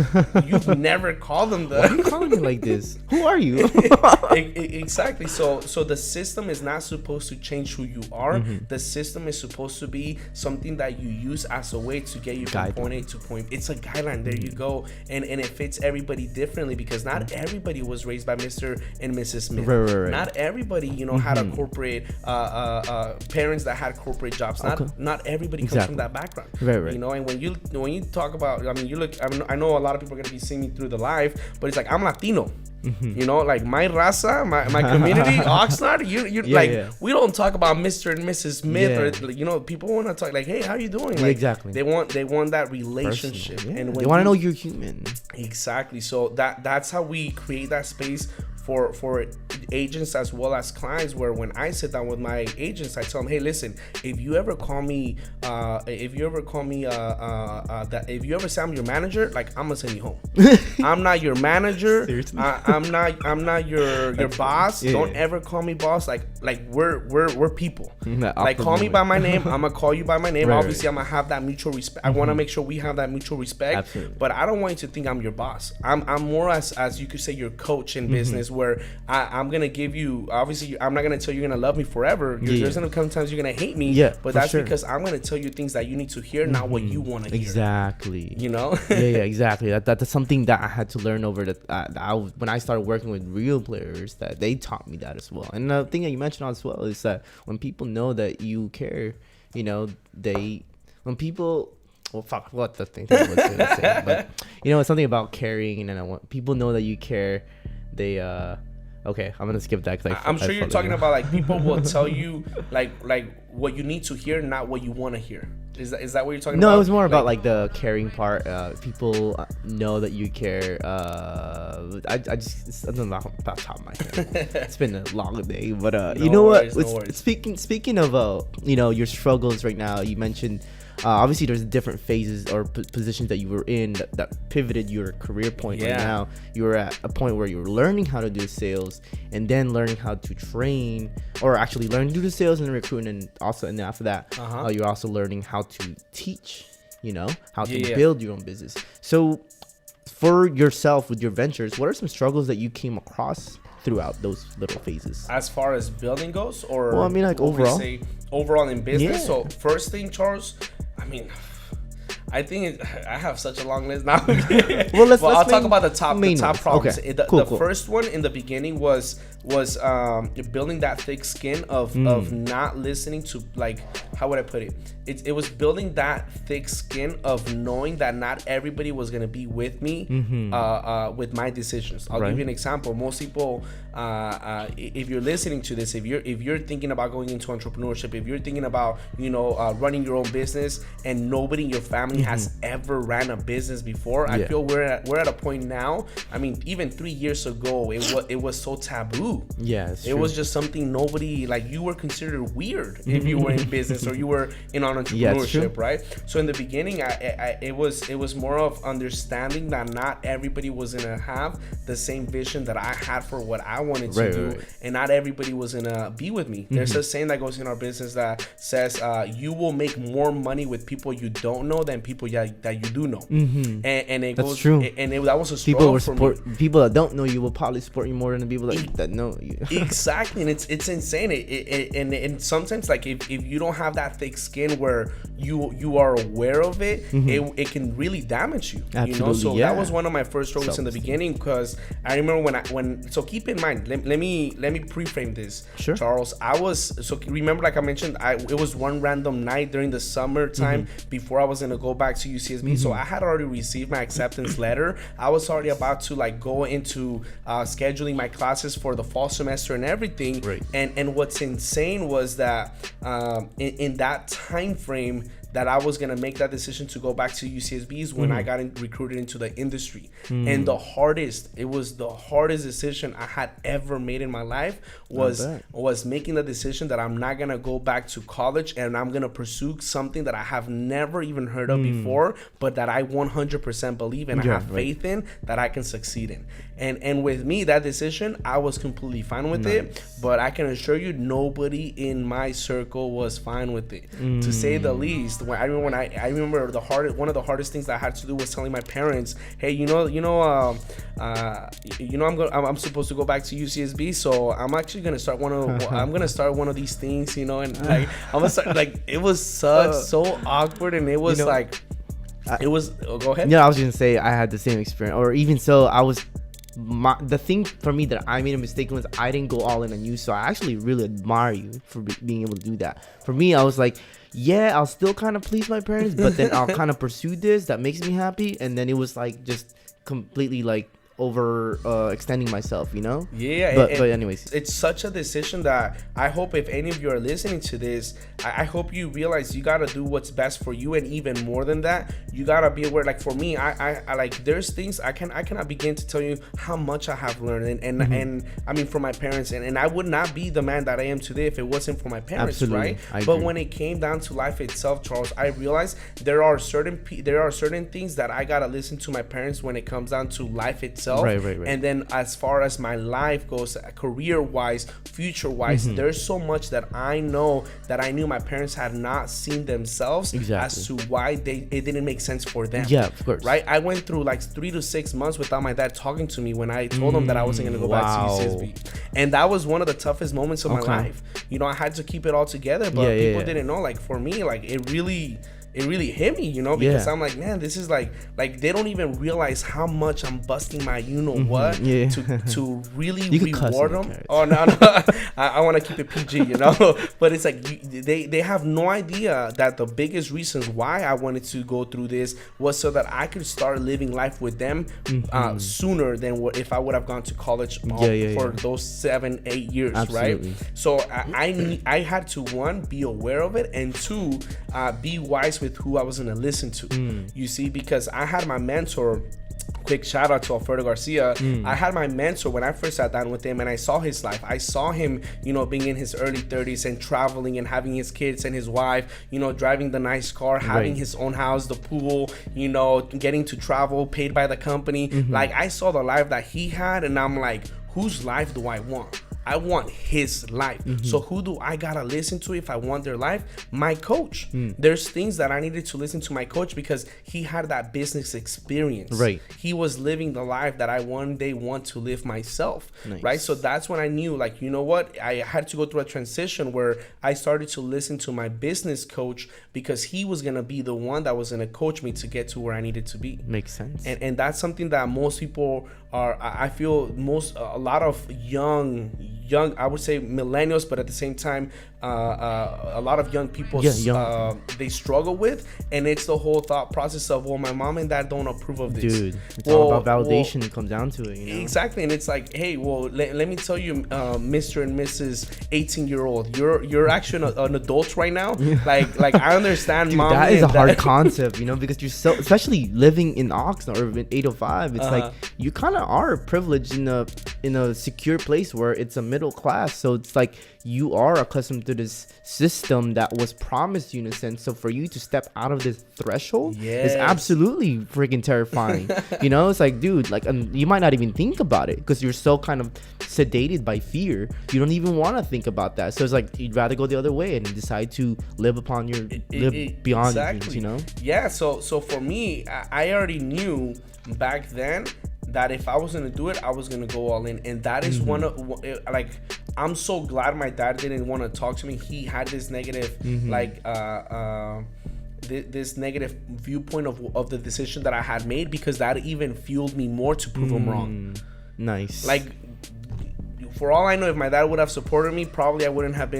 you've never called them that. Why are you calling me like this? Who are you? Exactly. So the system is not supposed to change who you are. The system is supposed to be something that you use as a way to get you from point A to point B. It's a guideline. There you go. And it fits everybody differently, because not everybody was raised by Mr. and Mrs. Smith. Right. Not everybody, you know, had a corporate parents that had corporate jobs. Not everybody comes from that background. Right. You know, and when you talk about, I mean, you look, I know a lot of people are gonna be seeing me through the live, but it's like I'm Latino. You know, like my raza, my community, Oxnard, we don't talk about Mr. and Mrs. Smith, or you know, people want to talk like, hey, how you doing? Like, exactly. They want that relationship, and they want to know you're human. Exactly. So that's how we create that space for agents as well as clients, where when I sit down with my agents, I tell them, hey, listen, if you ever say I'm your manager, like I'm gonna send you home. I'm not your manager. Seriously? I'm not your boss. Don't ever call me boss. Like we're people. Like call me by my name. I'm gonna call you by my name. Obviously, I'm gonna have that mutual respect. I want to make sure we have that mutual respect. Absolutely. But I don't want you to think I'm your boss. I'm more as you could say your coach in business, where I'm gonna give you, obviously I'm not gonna tell you you're gonna love me forever. There's gonna come times you're gonna hate me, but that's because I'm gonna tell you things that you need to hear, not what you want to hear. Exactly. You know. Exactly. That's something that I had to learn over when I started working with real players, that they taught me that as well. And the thing that you mentioned as well is that when people know that you care, you know, when people. Well, fuck, what the thing I was gonna say, but you know, it's something about caring, and I want people know that you care. They okay, I'm gonna skip that, because I'm sure you're talking about like people will tell you like what you need to hear, not what you want to hear. Is that what you're talking about? No, it was more about like the caring part. People know that you care. I don't know off the top of my head. It's been a long day, but you know what? Speaking of you know, your struggles right now, you mentioned. Obviously, there's different phases or positions that you were in that pivoted your career point. Right now, you were at a point where you were learning how to do sales, and then learning how to train, or actually learn to do the sales and recruiting, and also, and after that, you're also learning how to teach. You know, how to build your own business. So, for yourself with your ventures, what are some struggles that you came across throughout those little phases? As far as building goes, or well, I mean, like overall in business. So first thing, Charles, I mean, I think I have such a long list now. I'll talk about the top problems. Okay. The first one in the beginning was building that thick skin of not listening to like how would I put it? It was building that thick skin of knowing that not everybody was gonna be with me with my decisions. I'll give you an example. Most people, if you're listening to this, if you're thinking about going into entrepreneurship, if you're thinking about running your own business, and nobody in your family has ever ran a business before, I feel we're at a point now. I mean, even 3 years ago, it was so taboo. Yeah, it was just something nobody, like, you were considered weird if you were in business or you were in entrepreneurship, right? So in the beginning, it was more of understanding that not everybody was gonna have the same vision that I had for what I wanted to do, and not everybody was gonna be with me. There's a saying that goes in our business that says, you will make more money with people you don't know than people that you do know. And it That's goes true. That was a struggle for me. People that don't know you will probably support you more than the people that know you. Exactly. And it's insane. And sometimes, like, if you don't have that thick skin where you are aware of it, it can really damage you. Absolutely, So that was one of my first struggles in the beginning, because I remember so keep in mind, let me pre-frame this, Charles. Remember, like I mentioned, it was one random night during the summertime before I was gonna go back to UCSB. So I had already received my acceptance letter. I was already about to, like, go into scheduling my classes for the fall semester and everything. And what's insane was that in that time frame that I was gonna make that decision to go back to UCSB's when I got recruited into the industry. And it was the hardest decision I had ever made in my life was making the decision that I'm not gonna go back to college and I'm gonna pursue something that I have never even heard of before, but that I 100% believe and I have faith in that I can succeed in. And with me, that decision, I was completely fine with it, but I can assure you, nobody in my circle was fine with it, to say the least. I remember one of the hardest things that I had to do was telling my parents, hey, I'm supposed to go back to UCSB, so I'm actually gonna start one of these things, and like I'm gonna start, like, it was so awkward, and it was go ahead. Yeah, I was gonna say I had the same experience, or even so, the thing for me that I made a mistake was I didn't go all in on you. So I actually really admire you for being able to do that. For me, I was like, yeah, I'll still kind of please my parents, but then I'll kind of pursue this that makes me happy. And then it was like just completely like over extending myself, but anyways, it's such a decision that I hope if any of you are listening to this, I hope you realize you gotta do what's best for you, and even more than that, you gotta be aware. Like, for me, I like, there's things I cannot begin to tell you how much I have learned, and I mean, from my parents, and I would not be the man that I am today if it wasn't for my parents. Absolutely. Right? But when it came down to life itself, Charles, I realized there are certain things that I gotta listen to my parents when it comes down to life itself. Right. And then as far as my life goes, career-wise, future-wise, there's so much that I know that I knew my parents had not seen themselves as to why it didn't make sense for them. Yeah, of course. Right? I went through like 3 to 6 months without my dad talking to me when I told him that I wasn't going to go back to UCSB. And that was one of the toughest moments of my life. I had to keep it all together, but people didn't know. Like, for me, like, it really hit me, because I'm like, man, this is like they don't even realize how much I'm busting my to really reward them. Oh, no, I want to keep it PG, but it's like they have no idea that the biggest reasons why I wanted to go through this was so that I could start living life with them sooner than if I would have gone to college for those 7-8 years. Absolutely. Right? So I had to, one, be aware of it, and two, be wise with who I was going to listen to. You see, because I had my mentor. Quick shout out to Alfredo Garcia. I had my mentor when I first sat down with him, and I saw his life. I saw him, being in his early 30s and traveling and having his kids and his wife, driving the nice car, having his own house, the pool, getting to travel, paid by the company. Like, I saw the life that he had, and I'm like, whose life do I want? I want his life. So who do I gotta listen to if I want their life? My coach. There's things that I needed to listen to my coach because he had that business experience. Right. He was living the life that I one day want to live myself. Nice. Right. So that's when I knew, like, you know what? I had to go through a transition where I started to listen to my business coach because he was gonna be the one that was gonna coach me to get to where I needed to be. Makes sense. And that's something that most people are, I feel a lot of young young, I would say millennials, but at the same time, a lot of young people they struggle with, and it's the whole thought process of, well, my mom and dad don't approve of this. Dude, it's all about validation. It comes down to it, you know? Exactly. And it's like, hey, well, let me tell you, Mr. and Mrs. 18-year-old, you're actually an adult right now. Like I understand. Dude, mom, that is a hard concept, you know, because you're so, especially living in Oxnard or in 805, it's like you kind of are privileged in a secure place where it's a middle class. So it's like you are accustomed to this system that was promised you in a sense. So for you to step out of this threshold is absolutely freaking terrifying. You know, it's like, dude, like you might not even think about it because you're so kind of sedated by fear. You don't even want to think about that. So it's like you'd rather go the other way and decide to live upon your beyond your dreams, you know? Yeah. So for me, I already knew back then that if I was gonna do it, I was gonna go all in, and that is one of, like, I'm so glad my dad didn't want to talk to me. He had this negative this negative viewpoint of the decision that I had made, because that even fueled me more to prove him wrong. Nice. Like, for all I know, if my dad would have supported me, probably I wouldn't have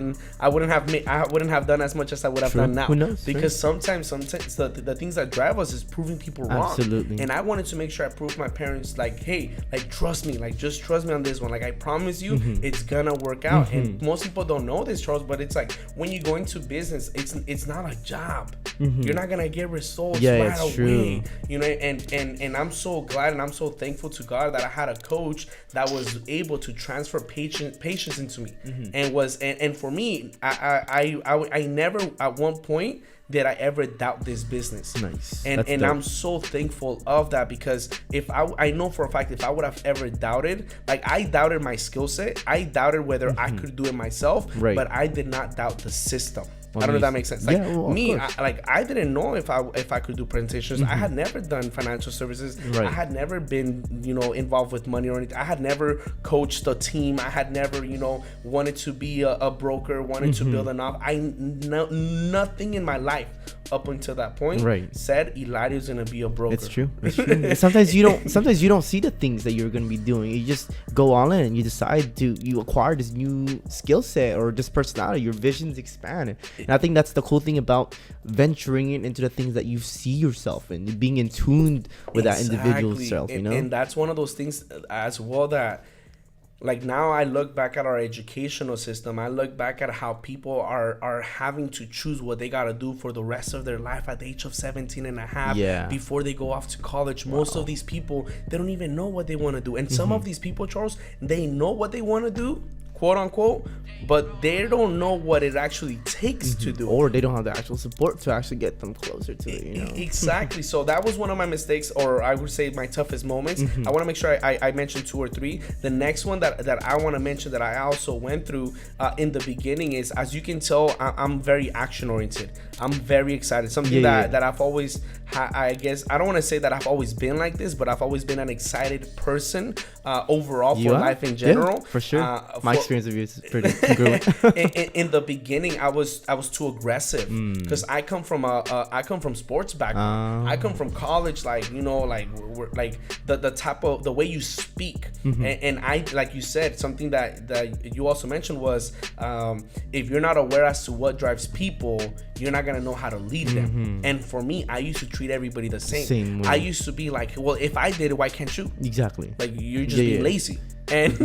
done as much as I would have done now. Who knows? Because sometimes the things that drive us is proving people wrong. Absolutely. And I wanted to make sure I proved my parents, like, hey, like, trust me, like, just trust me on this one. Like, I promise you, it's gonna work out. And most people don't know this, Charles, but it's like, when you go into business, it's not a job. You're not gonna get results right away. You know, and I'm so glad and I'm so thankful to God that I had a coach that was able to transfer patience into me, and for me, I never at one point did I ever doubt this business. Nice. And I'm so thankful of that, because if I know for a fact, if I would have ever doubted, like, I doubted my skill set, I doubted whether I could do it myself, but I did not doubt the system. I don't know if that makes sense. Like, I didn't know if I could do presentations. I had never done financial services. I had never been, involved with money or anything. I had never coached a team. I had never, wanted to be a broker, wanted to build an office. Nothing in my life up until that point said Hilario's gonna be a broker. It's true. It's true. Sometimes you don't see the things that you're gonna be doing. You just go all in and you decide you acquire this new skill set or this personality. Your visions expand. And I think that's the cool thing about venturing into the things that you see yourself in, being in tune with that individual self, And that's one of those things as well that, like, now I look back at our educational system. I look back at how people are having to choose what they got to do for the rest of their life at the age of 17 and a half before they go off to college. Most of these people, they don't even know what they want to do. And some of these people, Charles, they know what they want to do, quote unquote, but they don't know what it actually takes to do, or they don't have the actual support to actually get them closer to it. Exactly. So that was one of my mistakes, or I would say my toughest moments. I want to make sure I mentioned 2 or 3. The next one that I want to mention that I also went through in the beginning is, as you can tell, I'm very action oriented. I'm very excited. Something that I've always I guess I don't want to say that I've always been like this, but I've always been an excited person overall for life in general. For sure. My experience of you is pretty congruent. In the beginning, I was too aggressive, because I come from sports background. I come from college, the type of the way you speak, and I, like you said, something that you also mentioned was, if you're not aware as to what drives people, you're not gonna know how to lead them. And for me, I used to treat everybody the same way. I used to be like, well, if I did it, why can't you? Exactly. Like, you're just being lazy. And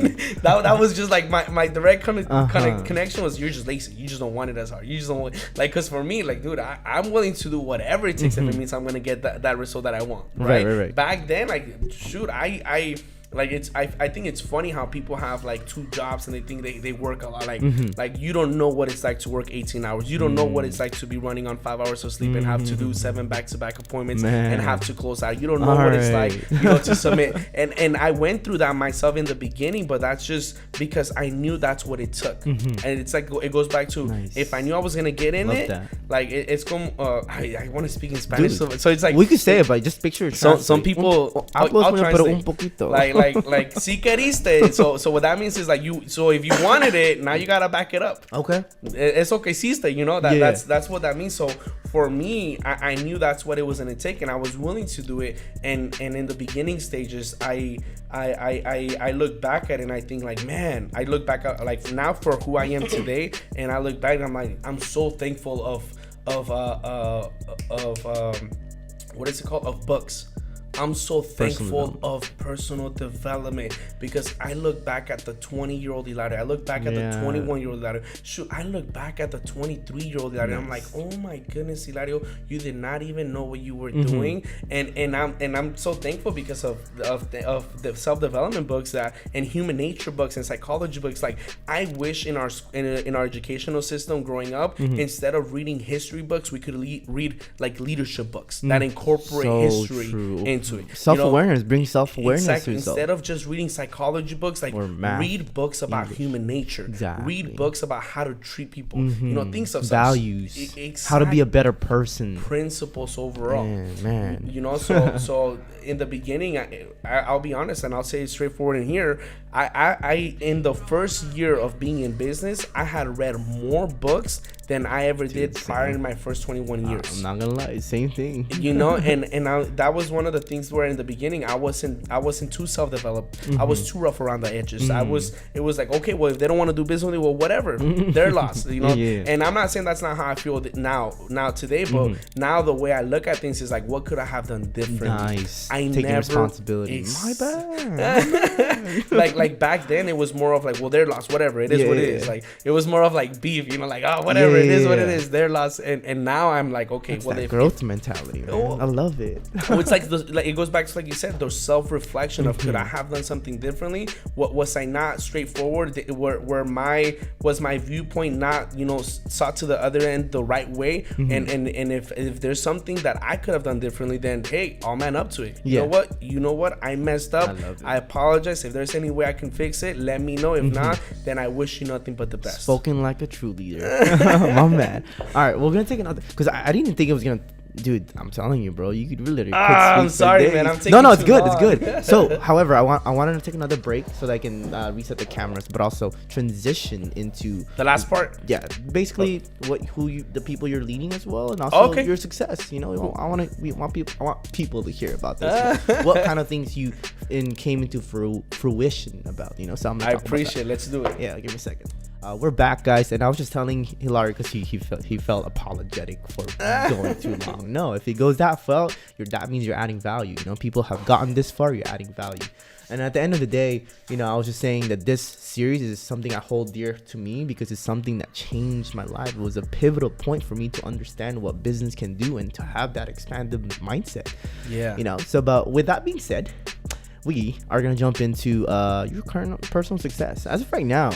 that was just like my direct kind of connection was, you're just lazy. You just don't want it as hard. You just don't want, like, because for me, like, dude, I'm willing to do whatever it takes if it means I'm gonna get that result that I want. Right. Back then, like, shoot, I think it's funny how people have like 2 jobs and they think they work a lot. Like you don't know what it's like to work 18 hours. You don't know what it's like to be running on 5 hours of sleep and have to do 7 back-to-back appointments and have to close out. You don't know what it's like, to submit. And I went through that myself in the beginning, but that's just because I knew that's what it took. And it's like, it goes back to, if I knew I was gonna get in like it's going. I want to speak in Spanish, so it's like, we could say it, but just picture. Some people. I'll try to un poquito. like si queriste. So what that means is like you. So if you wanted it, now you gotta back it up. Okay. Eso que hiciste, you know, Yeah. that's what that means. So for me, I knew that's what it was gonna take, and I was willing to do it. And in the beginning stages, I look back at it and I think like, man, I look back at like now for who I am today, and I look back and I'm like, I'm so thankful of what is it called, of books. I'm so thankful of personal development, because I look back at the 20-year-old Hilario. I look back at the 21-year-old Hilario. Shoot, I look back at the 23-year-old Hilario. I'm like, oh my goodness, Hilario, you did not even know what you were doing. And I'm so thankful because of the self-development books that, and human nature books and psychology books. Like, I wish in our educational system growing up, instead of reading history books, we could read like leadership books that incorporate history into it. Self-awareness, bring self-awareness exactly. to yourself. Instead of just reading psychology books, like read books about human nature. Exactly. Read books about how to treat people. You know, things of values, how to be a better person, principles overall. Man. You know, so in the beginning, I'll be honest and I'll say it straightforward in here. I in the first year of being in business, I had read more books than I ever did prior in my first 21 years. I'm not gonna lie, same thing. You know, and that was one of the things where in the beginning I wasn't too self-developed. I was too rough around the edges. It was like, okay, well, if they don't want to do business with me, well, whatever, they're lost. You know, and I'm not saying that's not how I feel now today, but now the way I look at things is like, what could I have done differently? Nice. I taking never responsibility. My bad. like back then it was more of like, well, they're lost, whatever, it is what it is. Like, it was more of like beef, you know, like, oh, whatever, it is what it is, they're lost. And now I'm like, okay, That's well, that growth mentality, man. I love it. It's like it goes back to, like you said, the self-reflection of, could I have done something differently? What was I not straightforward? Was my viewpoint not, you know, sought to the other end the right way? And if there's something that I could have done differently, then hey, I'll man up to it. You know what, I messed up. I apologize. If there's any way I can fix it, let me know. If not, then I wish you nothing but the best. Spoken like a true leader. My man. All right, we're gonna take another, because I didn't even think it was gonna. Dude, I'm telling you, bro, you could really. I'm sorry, man. I'm taking No, it's too good. long. It's good. So, however, I wanted to take another break so that I can reset the cameras, but also transition into the last part. Yeah, basically, the people you're leading as well, and also your success. You know, I want people to hear about this. What kind of things you came into fruition about? You know, so I appreciate. Let's do it. Yeah, give me a second. We're back, guys, and I was just telling Hilario, because he felt apologetic for going too long. No, if it goes that far, that means you're adding value. You know, people have gotten this far, you're adding value. And at the end of the day, you know, I was just saying that this series is something I hold dear to me, because it's something that changed my life. It was a pivotal point for me to understand what business can do and to have that expanded mindset. Yeah. You know, so but with that being said, we are going to jump into your current personal success. As of right now,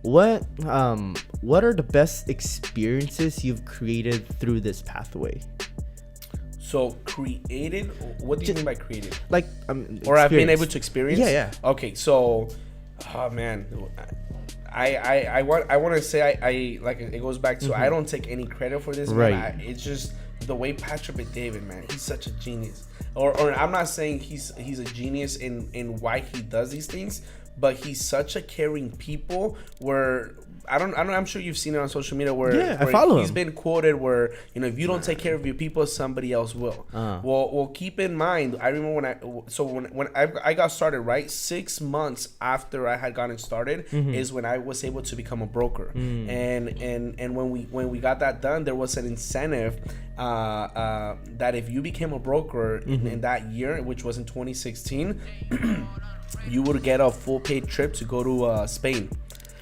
what are the best experiences you've created through this pathway? So created, what do you mean by created? Like, or I've been able to experience? Yeah. Okay, so, oh man, I want to say I like, it goes back to, I don't take any credit for this, right? Man. It's just the way Patrick David, man, he's such a genius. Or I'm not saying he's a genius in why he does these things, but he's such a caring people where I'm sure you've seen it on social media where I follow him. He's been quoted where, you know, if you don't take care of your people, somebody else will. Well, keep in mind, I remember when I got started, right, 6 months after I had gotten started is when I was able to become a broker. And when we got that done, there was an incentive that if you became a broker in that year, which was in 2016, you would get a full paid trip to go to Spain.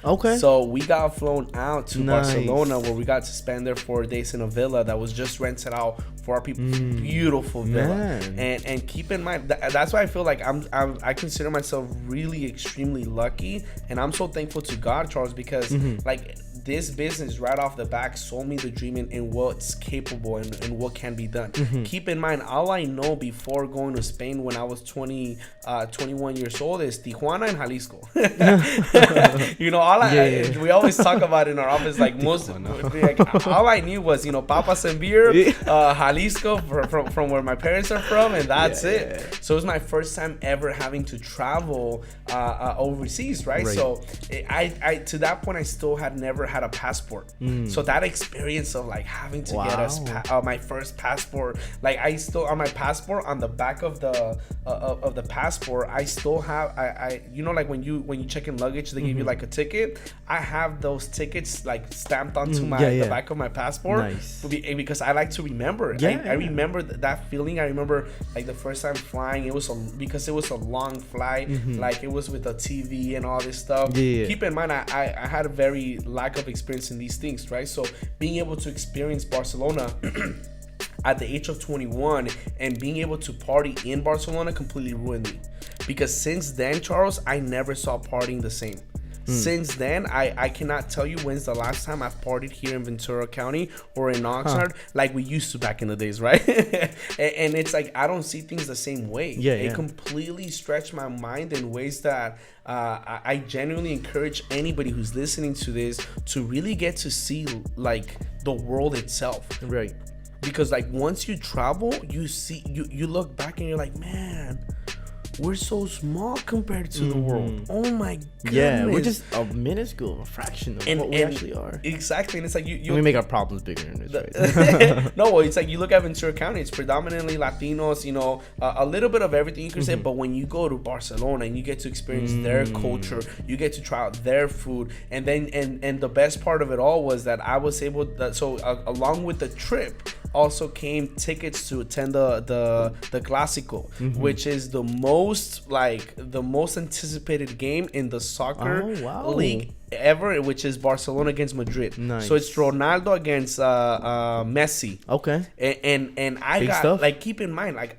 Okay. So we got flown out to Barcelona, where we got to spend there 4 days in a villa that was just rented out for our people. Beautiful villa. And keep in mind, that's why I feel like I consider myself really extremely lucky, and I'm so thankful to God, Charles, because like this business right off the back sold me the dream in what's capable and what can be done. Keep in mind, all I know before going to Spain when I was 21 years old is Tijuana and Jalisco. You know, we always talk about in our office, like all I knew was, you know, papas and beer, Jalisco from where my parents are from, and that's it. So it was my first time ever having to travel overseas, right? So I to that point I still had never had a passport. So that experience of like having to get my first passport, like I still on my passport, on the back of the passport, I still have I you know, like when you check in luggage, they give you like a ticket. I have those tickets like stamped onto the back of my passport, because I like to remember. I remember that feeling. I remember like the first time flying, because it was a long flight, like it was with a TV and all this stuff. Keep in mind, I had a very lack of experience in these things, right? So being able to experience Barcelona at the age of 21 and being able to party in Barcelona completely ruined me, because since then, Charles, I never saw partying the same. Since then, I cannot tell you when's the last time I've partied here in Ventura County or in Oxnard like we used to back in the days, right? and it's like I don't see things the same way. It completely stretched my mind in ways that I genuinely encourage anybody who's listening to this to really get to see like the world itself. Right. Because like once you travel, you see, you look back and you're like, man, we're so small compared to the world. Oh my goodness. Yeah, we're just a minuscule fraction of what we actually are. Exactly. And it's like we make our problems bigger in this, right? No, it's like you look at Ventura County, it's predominantly Latinos, you know, a little bit of everything you can say. But when you go to Barcelona and you get to experience their culture, you get to try out their food. And then and the best part of it all was that I was able to, along with the trip also came tickets to attend the Clásico, which is the most anticipated game in the soccer league ever, which is Barcelona against Madrid. So it's Ronaldo against Messi. Okay. And I Big got stuff. Like, keep in mind, like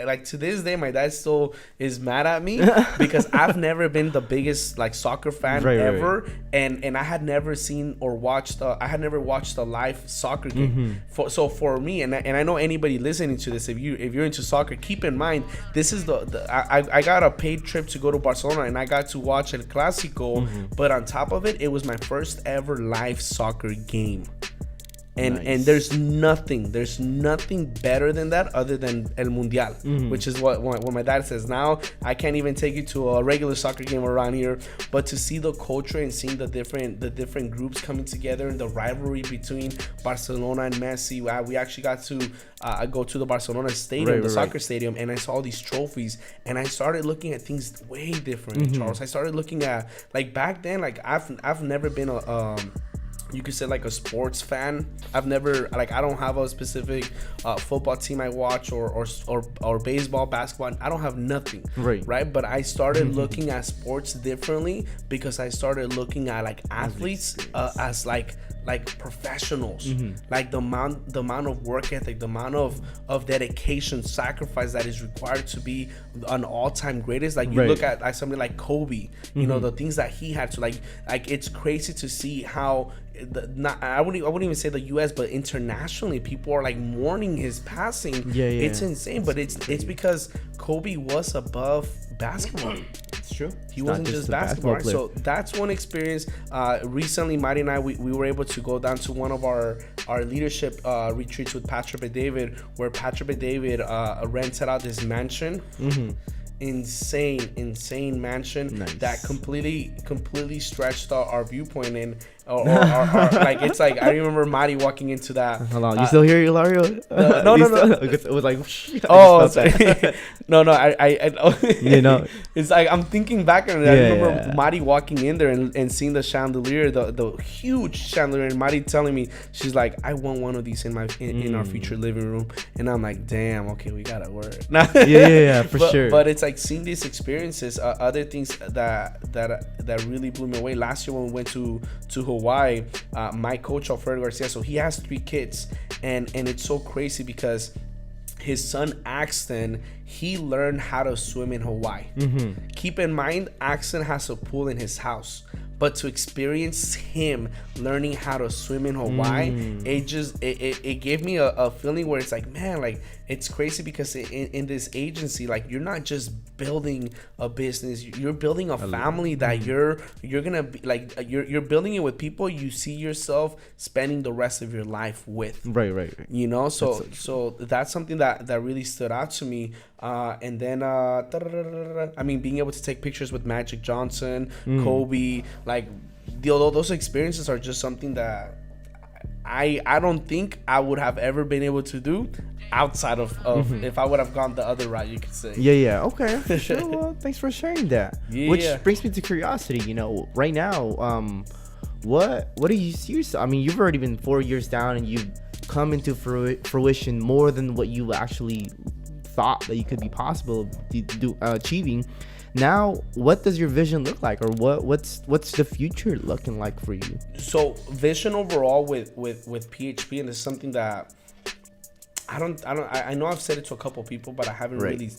like to this day my dad still is mad at me because I've never been the biggest like soccer fan ever. And I had never seen or watched I had never watched a live soccer game. So for me, and I know anybody listening to this, if you're into soccer, keep in mind this is I got a paid trip to go to Barcelona and I got to watch El Clásico, but on top of it was my first ever live soccer game. And there's nothing better than that other than El Mundial, which is what my dad says. Now I can't even take you to a regular soccer game around here, but to see the culture and seeing the different groups coming together and the rivalry between Barcelona and Messi. We actually got to go to the Barcelona stadium, soccer stadium, and I saw all these trophies, and I started looking at things way different, Charles. I started looking at, like, back then, like I've never been you could say like a sports fan. I've never, like, I don't have a specific football team I watch or baseball, basketball. I don't have nothing. Right. But I started looking at sports differently because I started looking at like athletes as like professionals, like the amount of work ethic, the amount of dedication, sacrifice that is required to be an all-time greatest. Like you look at like somebody like Kobe, you know, the things that he had to like it's crazy to see how I wouldn't even say the US, but internationally people are like mourning his passing. It's insane, but it's because Kobe was above basketball. It's true. He wasn't just basketball, right? So that's one experience. Recently, Mari and I, we were able to go down to one of our leadership retreats with Patrick and David, where Patrick and David rented out this mansion. Insane mansion that completely stretched our viewpoint in or like, it's like I remember Mari walking into that. Hold on, you still hear Hilario? No. It was like no. I you know, it's like I'm thinking back and I remember Mari walking in there and seeing the chandelier, the huge chandelier, and Mari telling me, she's like, I want one of these in our future living room, and I'm like, damn, okay, we gotta work. For sure. But it's like seeing these experiences, other things that really blew me away. Last year when we went to Hawaii, my coach Alfredo Garcia, so he has 3 kids, and it's so crazy because his son Axton, he learned how to swim in Hawaii. Keep in mind, Axton has a pool in his house, but to experience him learning how to swim in Hawaii, it gave me a feeling where it's like, man, like, it's crazy because in this agency, like, you're not just building a business, you're building a family that you're gonna be like, you're building it with people you see yourself spending the rest of your life with. Right. You know, so that's something that really stood out to me. And then I mean, being able to take pictures with Magic Johnson, Kobe, like, those experiences are just something that I don't think I would have ever been able to do outside of if I would have gone the other route, you could say. Yeah. Okay, for sure. Well, thanks for sharing that. Yeah. Which brings me to curiosity. You know, right now, what do you see yourself? I mean, you've already been 4 years down, and you've come into fruition more than what you actually thought that you could be possible to do achieving. Now, what does your vision look like, or what's the future looking like for you? So, vision overall with PHP, and it's something that I know I've said it to a couple people, but I haven't really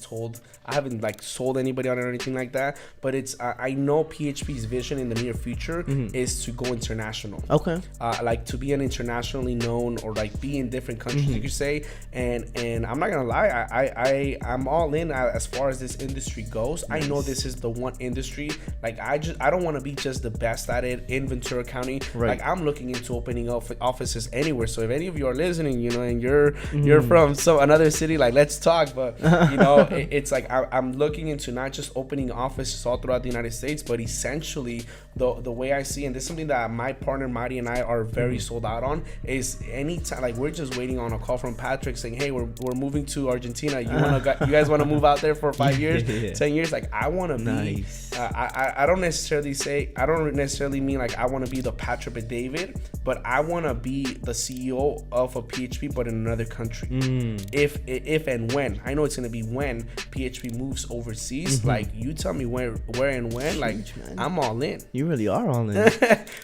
like sold anybody on it or anything like that. But it's I know PHP's vision in the near future is to go international. Okay. Like to be an internationally known, or like be in different countries, you could say. And I'm not gonna lie, I'm all in as far as this industry goes. Nice. I know this is the one industry. Like I don't want to be just the best at it in Ventura County. Right. Like I'm looking into opening up offices anywhere. So if any of you are listening, you know, and you're from another city, like, let's talk. But you know, it's like I'm looking into not just opening offices all throughout the United States, but essentially the way I see, and this is something that my partner Marty and I are very sold out on, is anytime, like, we're just waiting on a call from Patrick saying, hey, we're moving to Argentina. You guys want to move out there for 5 years, 10 years? Like, I want to be. I don't necessarily mean like I want to be the Patrick and David, but I want to be the CEO of a PHP, but in another country. If and when, I know it's gonna be when PHP moves overseas. Like, you tell me where and when. Like, I'm all in. You really are all in,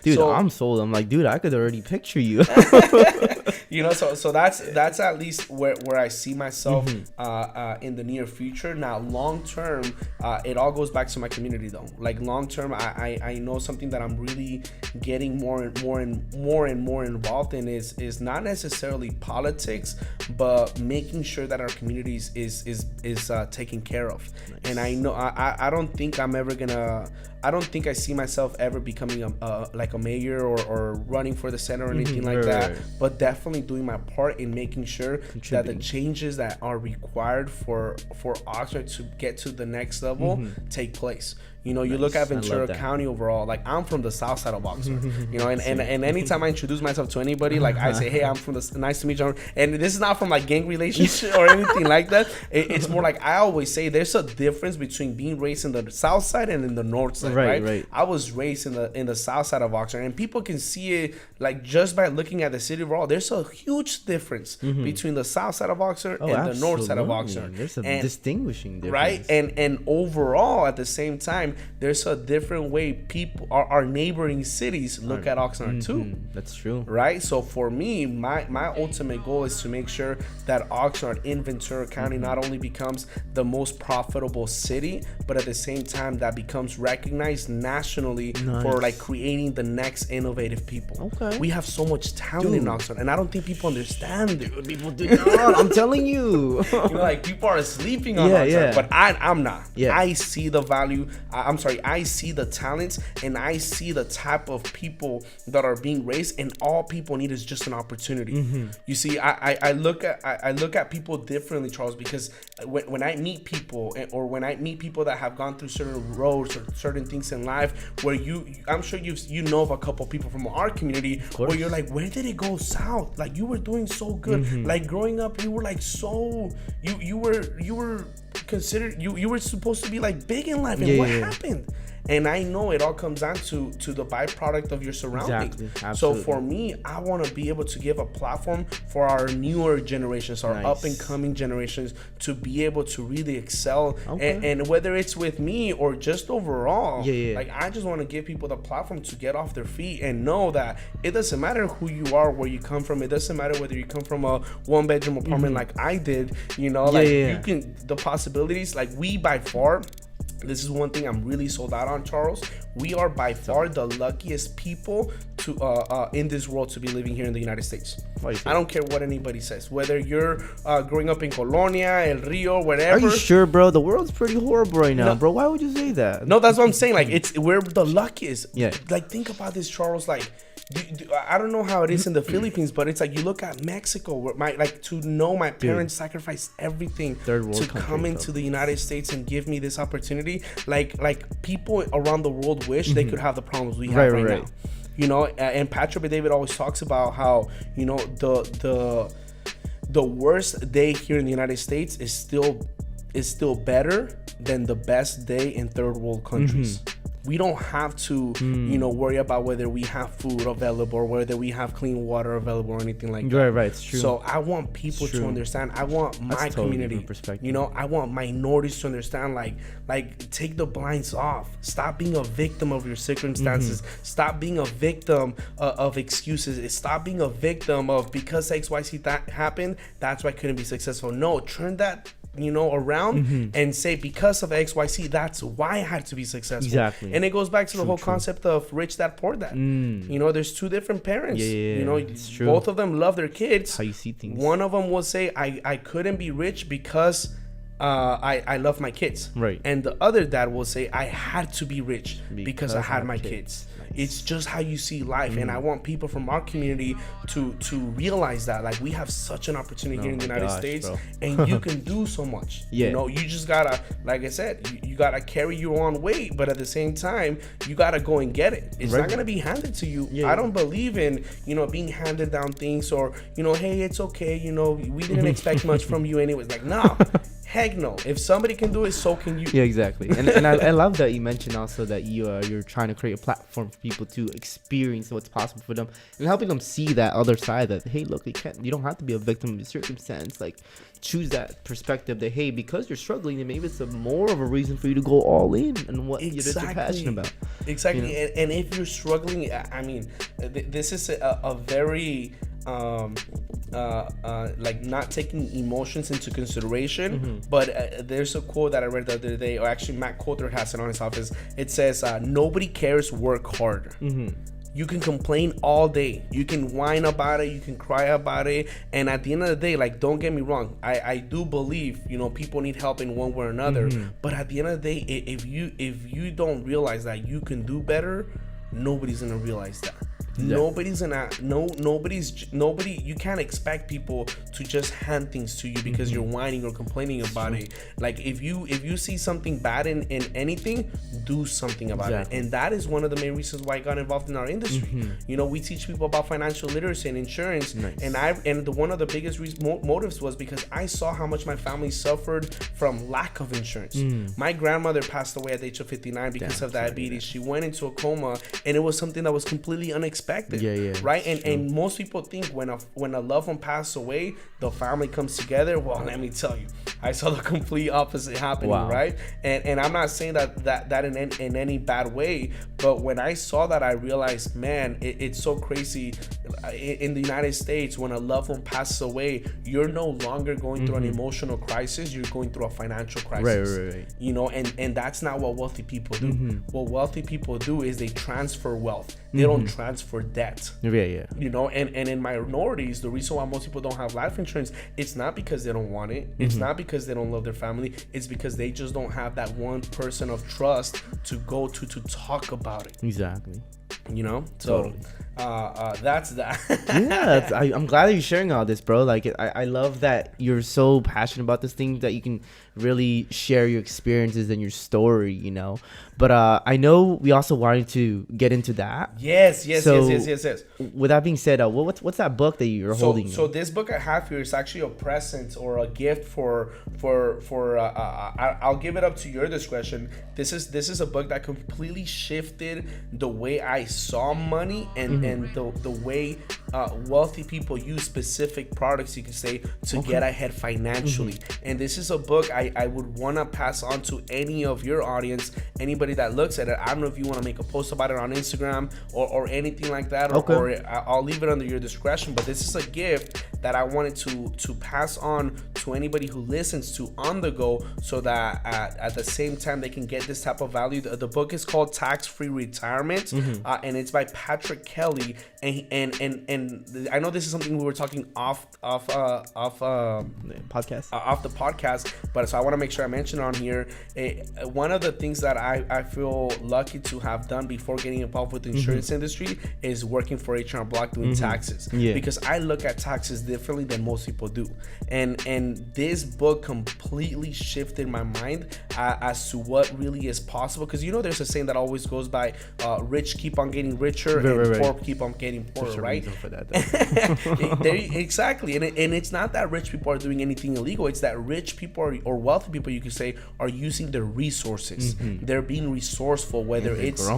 dude. So, I'm sold. I'm like, dude, I could already picture you. You know, so that's at least where I see myself in the near future. Now, long term, it all goes back to my community though. Like, long term, I know something that I'm really getting more involved in is not necessarily politics, but making sure that our communities is taken care of. Nice. And I know I don't think I see myself ever becoming a mayor or running for the Senate or anything like that, but definitely doing my part in making sure that the changes that are required for Oxnard to get to the next level take place. You know, you look at Ventura County overall, like, I'm from the south side of Oxnard, you know, and anytime I introduce myself to anybody, like, I say, hey, I'm from nice to meet you. And this is not from like gang relationship or anything like that. It's more like, I always say there's a difference between being raised in the south side and in the north side, right? I was raised in the south side of Oxnard, and people can see it, like, just by looking at the city overall. There's a huge difference between the south side of Oxnard and the north side of Oxnard. There's a distinguishing difference. Right? And overall, at the same time, there's a different way people, our neighboring cities, look at Oxnard too. That's true. Right? So for me, my ultimate goal is to make sure that Oxnard in Ventura County not only becomes the most profitable city, but at the same time that becomes recognized nationally for, like, creating the next innovative people. Okay. We have so much talent in Oxnard, and I don't think people understand it. Dude, people do not. I'm telling you. You know, like, people are sleeping on Oxnard, but I'm not. I see the value. I see the talents, and I see the type of people that are being raised, and all people need is just an opportunity. You see, I look at people differently, Charles, because when I meet people, or when I meet people that have gone through certain roads or certain things in life, where I'm sure you know of a couple people from our community where you're like, where did it go south? Like, you were doing so good. Like, growing up, you were like you were considered, you were supposed to be like big in life, and what happened? And I know it all comes down to the byproduct of your surroundings. Exactly. So for me, I want to be able to give a platform for our newer generations, our up and coming generations, to be able to really excel. And whether it's with me or just overall, like, I just want to give people the platform to get off their feet and know that it doesn't matter who you are, where you come from. It doesn't matter whether you come from a 1-bedroom apartment like I did, you know, like, you can, the possibilities, like, we by far, this is one thing I'm really sold out on, Charles. We are by far the luckiest people to in this world to be living here in the United States. I don't care what anybody says. Whether you're growing up in Colonia, El Rio, wherever. Are you sure, bro? The world's pretty horrible right now, bro. Why would you say that? No, that's what I'm saying. Like, we're the luckiest. Yeah. Like, think about this, Charles. Like, I don't know how it is in the Philippines, but it's like you look at Mexico. Where my parents sacrificed everything to come into the United States and give me this opportunity. Like people around the world wish they could have the problems we have right now. You know, and Patrick David always talks about how, you know, the worst day here in the United States is still better than the best day in third world countries. We don't have to, you know, worry about whether we have food available or whether we have clean water available or anything like that. Right, it's true. So I want people to understand. I want my community, you know, I want minorities to understand, like take the blinds off. Stop being a victim of your circumstances. Stop being a victim of excuses. Stop being a victim of because XYZ that happened, that's why I couldn't be successful. No, turn that, you know, around and say because of XYZ, that's why I had to be successful. Exactly. And it goes back to the whole concept of rich dad, poor dad. You know, there's two different parents. You know, both of them love their kids. How you see things. One of them will say, I couldn't be rich because I love my kids. Right. And the other dad will say, I had to be rich because I had my kids. It's just how you see life. And I want people from our community to realize that, like, we have such an opportunity here in the United States, and you can do so much. You know, you just gotta, like I said, you gotta carry your own weight, but at the same time, you gotta go and get it. It's not gonna be handed to you. I don't believe in, you know, being handed down things, or, you know, hey, it's okay, you know, we didn't expect much from you anyways. Like, no. Heck no. If somebody can do it, so can you. Yeah, exactly. And I love that you mentioned also that you're trying to create a platform for people to experience what's possible for them and helping them see that other side that, hey, look, you don't have to be a victim of your circumstance. Like, choose that perspective that, hey, because you're struggling, then maybe it's more of a reason for you to go all in and what you're passionate about. Exactly. You know? And if you're struggling, I mean, this is a very like not taking emotions into consideration, but there's a quote that I read the other day, or actually Matt Coulter has it on his office. It says, nobody cares, work hard. You can complain all day, you can whine about it, you can cry about it, and at the end of the day, like, don't get me wrong, I do believe, you know, people need help in one way or another, but at the end of the day, if you don't realize that you can do better, nobody's gonna realize that. Nobody, you can't expect people to just hand things to you because you're whining or complaining about it. Like, if you see something bad in anything, do something about it. And that is one of the main reasons why I got involved in our industry. You know, we teach people about financial literacy and insurance. And one of the biggest motives was because I saw how much my family suffered from lack of insurance. My grandmother passed away at the age of 59 because of diabetes. She went into a coma, and it was something that was completely unexpected. Right? And most people think when a loved one passes away, the family comes together. Well, let me tell you, I saw the complete opposite happening. Right? And I'm not saying that in any bad way, but when I saw that, I realized, man, it's so crazy. In the United States, when a loved one passes away, you're no longer going through an emotional crisis, you're going through a financial crisis. Right. You know, and that's not what wealthy people do. What wealthy people do is they transfer wealth. They don't transfer debt. You know, and in minorities, the reason why most people don't have life insurance, it's not because they don't want it. It's not because they don't love their family. It's because they just don't have that one person of trust to go to talk about it. Exactly. You know, so that's that. I'm glad that you're sharing all this, bro. Like, I love that you're so passionate about this thing that you can really share your experiences and your story, you know. But I know we also wanted to get into that. Yes. With that being said, what's that book that you're holding? So this book I have here is actually a present or a gift for I'll give it up to your discretion. This is a book that completely shifted the way I saw money and and the way wealthy people use specific products, you can say, to get ahead financially. And this is a book I would want to pass on to any of your audience, anybody that looks at it. I don't know if you want to make a post about it on Instagram or anything like that, or I'll leave it under your discretion. But this is a gift that I wanted to pass on to anybody who listens to On The Go, so that at the same time they can get this type of value. The book is called Tax-Free Retirement, and it's by Patrick Kelly. And I know this is something we were talking off the podcast, but so I want to make sure I mention on here. One of the things that I feel lucky to have done before getting involved with the insurance industry is working for H&R Block doing taxes, because I look at taxes differently than most people do, and this book completely shifted my mind as to what really is possible. Because there's a saying that always goes by, rich keep on getting richer, and poor keep on getting poorer, right? For that, exactly. And it's not that rich people are doing anything illegal. It's that rich people or wealthy people, you could say, are using their resources. They're being resourceful, whether it's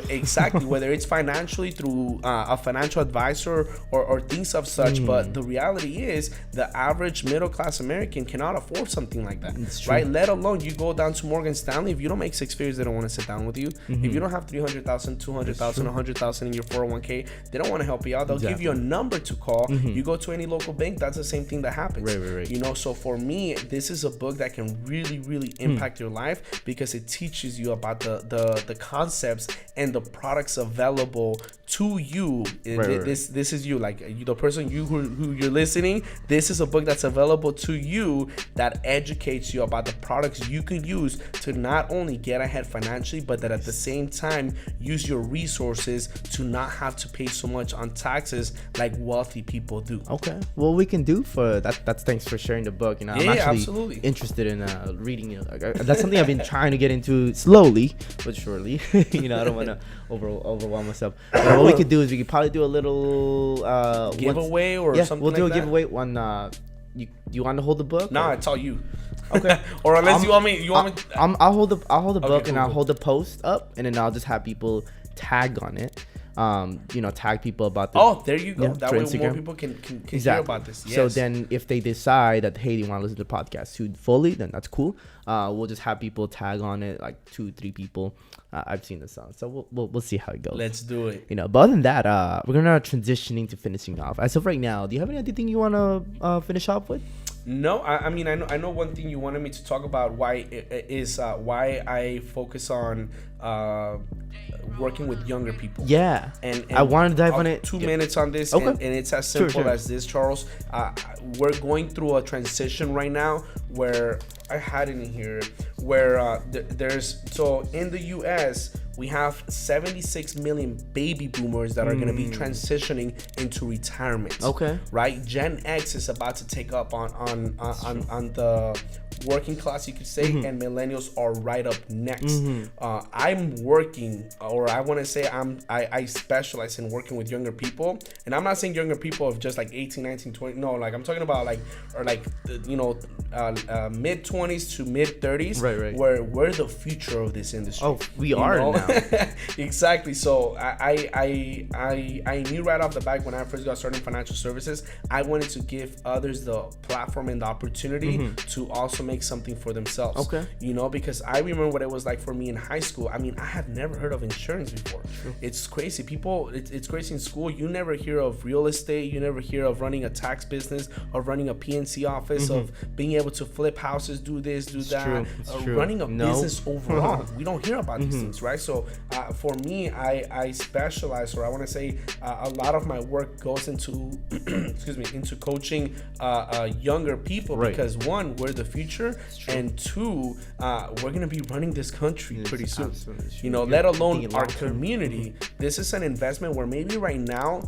exactly whether it's financially through a financial advisor or things of such. But the reality is, the average middle class American cannot afford something like that, right? Let alone you go down to Morgan Stanley. If you don't make six figures, they don't want to sit down with you. If you don't have 300,000, 200,000, 100,000 in your 401k, they don't want to help you out. They'll give you a number to call. You go to any local bank, that's the same thing that happens. Right. So for me, this is a book that can really, really impact your life, because it teaches you about the concepts and the products available to you. This is you, like the person who you're listening. This is a book that's available to you that educates you about the products you can use to not only get ahead financially, but that at the same time use your resources to not have to pay so much on taxes like wealthy people do. Okay, well, we can do for that. That's thanks for sharing the book. I'm actually absolutely interested in reading it. That's something I've been trying to get into slowly but surely. I don't want to overwhelm myself. But what we could do is we could probably do a little giveaway or something. We'll do like a giveaway. One, you want to hold the book? Nah, it's all you. Okay. Or unless you want me. I'll hold the book, cool, and I'll hold the post up, and then I'll just have people tag on it. Tag people about this. Oh, there you go. That way Instagram. More people can hear about this. Yes. So then if they decide that, hey, they want to listen to the podcast too fully, then that's cool. We'll just have people tag on it, like 2-3 people. I've seen the song, so we'll see how it goes. Let's do it. But other than that, we're gonna transitioning to finishing off. As of right now, do you have anything you want to finish off with? No, I mean, I know one thing you wanted me to talk about, why I focus on working with younger people. Yeah, and I wanted to dive on it. 2 minutes on this, okay. and it's as simple as this, Charles. We're going through a transition right now where I had it in here, where so in the U.S. we have 76 million baby boomers that are going to be transitioning into retirement. Okay. Right? Gen X is about to take up on the working class, you could say, and millennials are right up next. I'm working, or I want to say I specialize in working with younger people, and I'm not saying younger people of just like 18, 19, 20. No, like I'm talking about mid 20s to mid 30s, right. Where we're the future of this industry. Oh, we are now. Exactly. So I knew right off the bat when I first got started in financial services, I wanted to give others the platform and the opportunity to also make something for themselves. Okay. Because I remember what it was like for me in high school. I mean, I had never heard of insurance before. True. It's crazy. People, it's crazy in school. You never hear of real estate. You never hear of running a tax business, of running a PNC office, of being able to flip houses, do this, do that, running a business overall. We don't hear about these things, right? So for me, I specialize, or I want to say a lot of my work goes into into coaching younger people, because one, we're the future, and two, we're gonna be running this country pretty soon. Let alone our community. This is an investment where maybe right now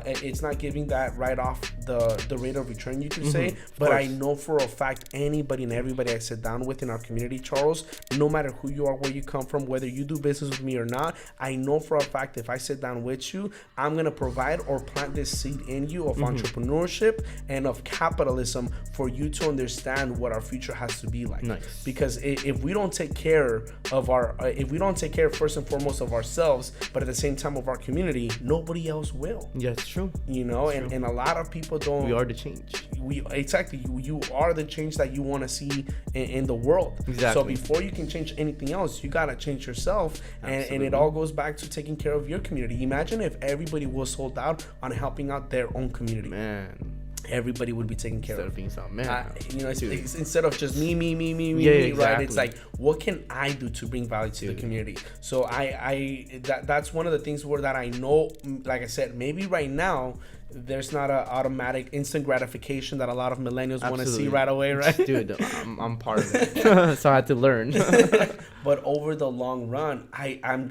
it's not giving that right off the rate of return, you could say. But I know for a fact, anybody and everybody I sit down with in our community, Charles, no matter who you are, where you come from, whether you do business with me or not, I know for a fact if I sit down with you, I'm gonna provide or plant this seed in you of entrepreneurship and of capitalism for you to understand what our future has to be like. Nice. Because if we don't take care of if we don't take care first and foremost of ourselves, but at the same time of our community, nobody else will. Yeah, it's true. You know, and a lot of people don't. We are the change. Exactly. You are the change that you want to see in the world. Exactly. So before you can change anything else, you gotta change yourself, and it all goes back to taking care of your community. Imagine if everybody was sold out on helping out their own community. Man. Everybody would be taken care Instead of. being some man. You know, it's instead of just me, Yeah, right? exactly. It's like, what can I do to bring value to the community? So that's one of the things that I know, like I said, maybe right now, there's not an automatic instant gratification that a lot of millennials want to see right away, right? Dude, I'm part of it. So I had to learn. But over the long run, I'm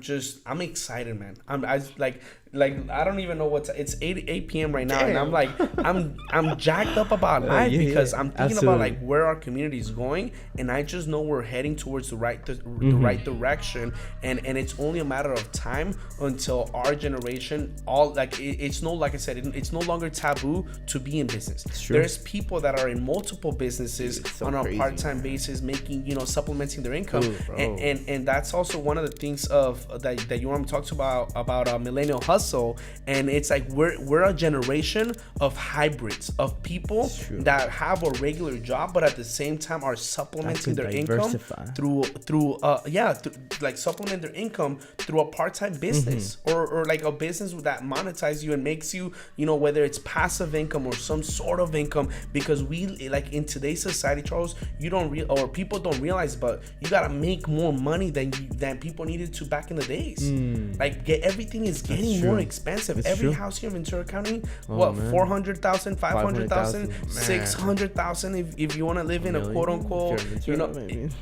excited, man. I don't even know it's 8 p.m. right now. Damn. And I'm jacked up about life because I'm thinking about like where our community is going, and I just know we're heading towards the right direction, and it's only a matter of time until our generation it's no longer taboo to be in business. There's people that are in multiple businesses on a part-time basis, making, supplementing their income. And that's also one of the things that you want to talk about millennial hustle. And it's like we're a generation of hybrids, of people that have a regular job, but at the same time are supplementing their income through supplement their income through a part-time business or like a business that monetizes you and makes you, whether it's passive income or some sort of income. Because we, like, in today's society, Charles, people don't realize, but you gotta make more money than people needed to back in the days. Like, everything is getting more expensive. Every house here in Ventura County, 400,000, 500,000, 600,000 if you want to live in a quote unquote,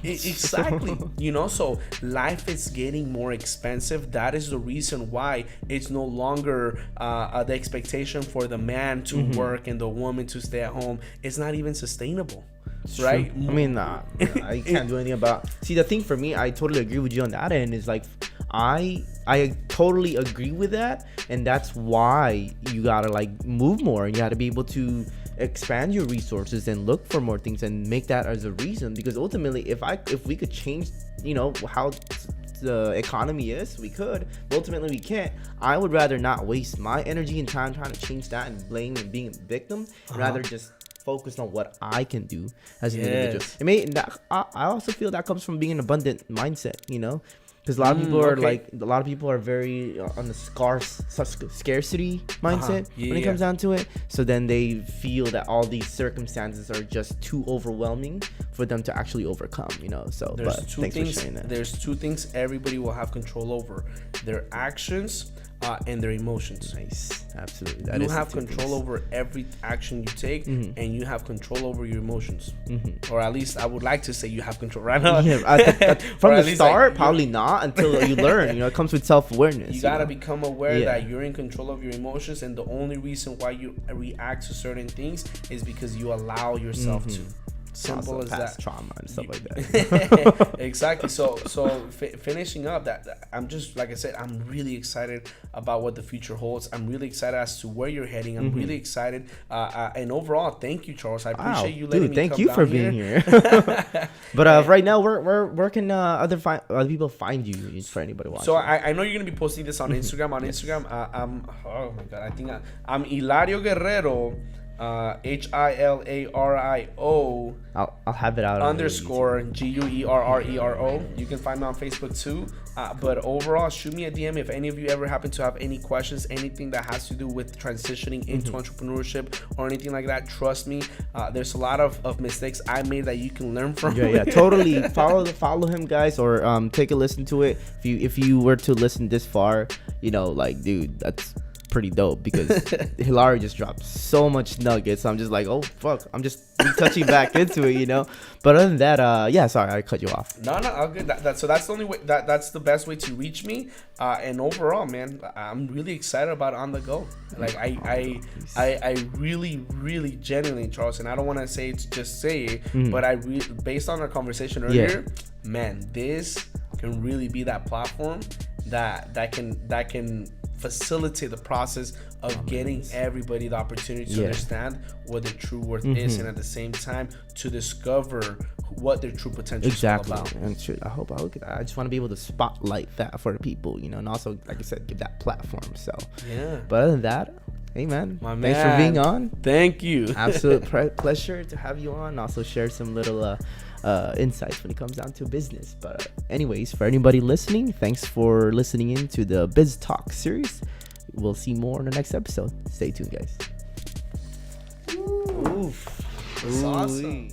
exactly. So life is getting more expensive. That is the reason why it's no longer the expectation for the man to work and the woman to stay at home. It's not even sustainable. Right? I mean, I can't do anything about. See, the thing for me, I totally agree with you on that end. Is like, I totally agree with that, and that's why you gotta like move more. You gotta be able to expand your resources and look for more things and make that as a reason. Because ultimately, if we could change, how the economy is, we could. But ultimately, we can't. I would rather not waste my energy and time trying to change that and blame and being a victim, rather just focus on what I can do as an individual. I also feel that comes from being an abundant mindset, because a lot of people are very on the scarcity mindset when it comes down to it. So then they feel that all these circumstances are just too overwhelming for them to actually overcome. So thanks for sharing that. There's two things everybody will have control over: their actions and their emotions. Nice. Absolutely. You have control over every action you take, and you have control over your emotions. Or at least I would like to say you have control right now. From the start, probably not until you learn. It comes with self-awareness. You gotta become aware that you're in control of your emotions, and the only reason why you react to certain things is because you allow yourself to. Simple as that. Trauma and stuff like that. Exactly. So finishing up that, I'm just, like I said, I'm really excited about what the future holds. I'm really excited as to where you're heading. I'm really excited. And overall, thank you, Charles. I appreciate you letting me come down here. Thank you for being here. But right now, where can other people find you for anybody watching? So I know you're gonna be posting this on Instagram. Oh my God, I think I'm Hilario Guerrero. HILARIO. I'll have it out _ GUERRERO. You can find me on Facebook too. But overall, shoot me a DM if any of you ever happen to have any questions, anything that has to do with transitioning into entrepreneurship or anything like that. Trust me, there's a lot of mistakes I made that you can learn from. Yeah, totally. Follow him, guys, or take a listen to it. If you were to listen this far, dude, that's pretty dope because Hilario just dropped so much nuggets. I'm just like, oh fuck, I'm just touching back into it, you know. But other than that, yeah, sorry, I cut you off. No, all good. So that's the only way. That's the best way to reach me. And overall, man, I'm really excited about On the Go. Like I really, really, genuinely, Charles, and I don't want to say it, just say it, but based on our conversation earlier, man, this can really be that platform that can facilitate the process of getting everybody the opportunity to understand what their true worth is, and at the same time to discover what their true potential is all about. And I hope I just want to be able to spotlight that for the people, you know, and also, like I said, give that platform. So yeah. But other than that, hey man, thanks for being on. Thank you. Absolute pleasure to have you on. And also share some little insights when it comes down to business. But anyways, for anybody listening, thanks for listening in to the Biz Talk series. We'll see more in the next episode. Stay tuned, guys. Oof. That's awesome.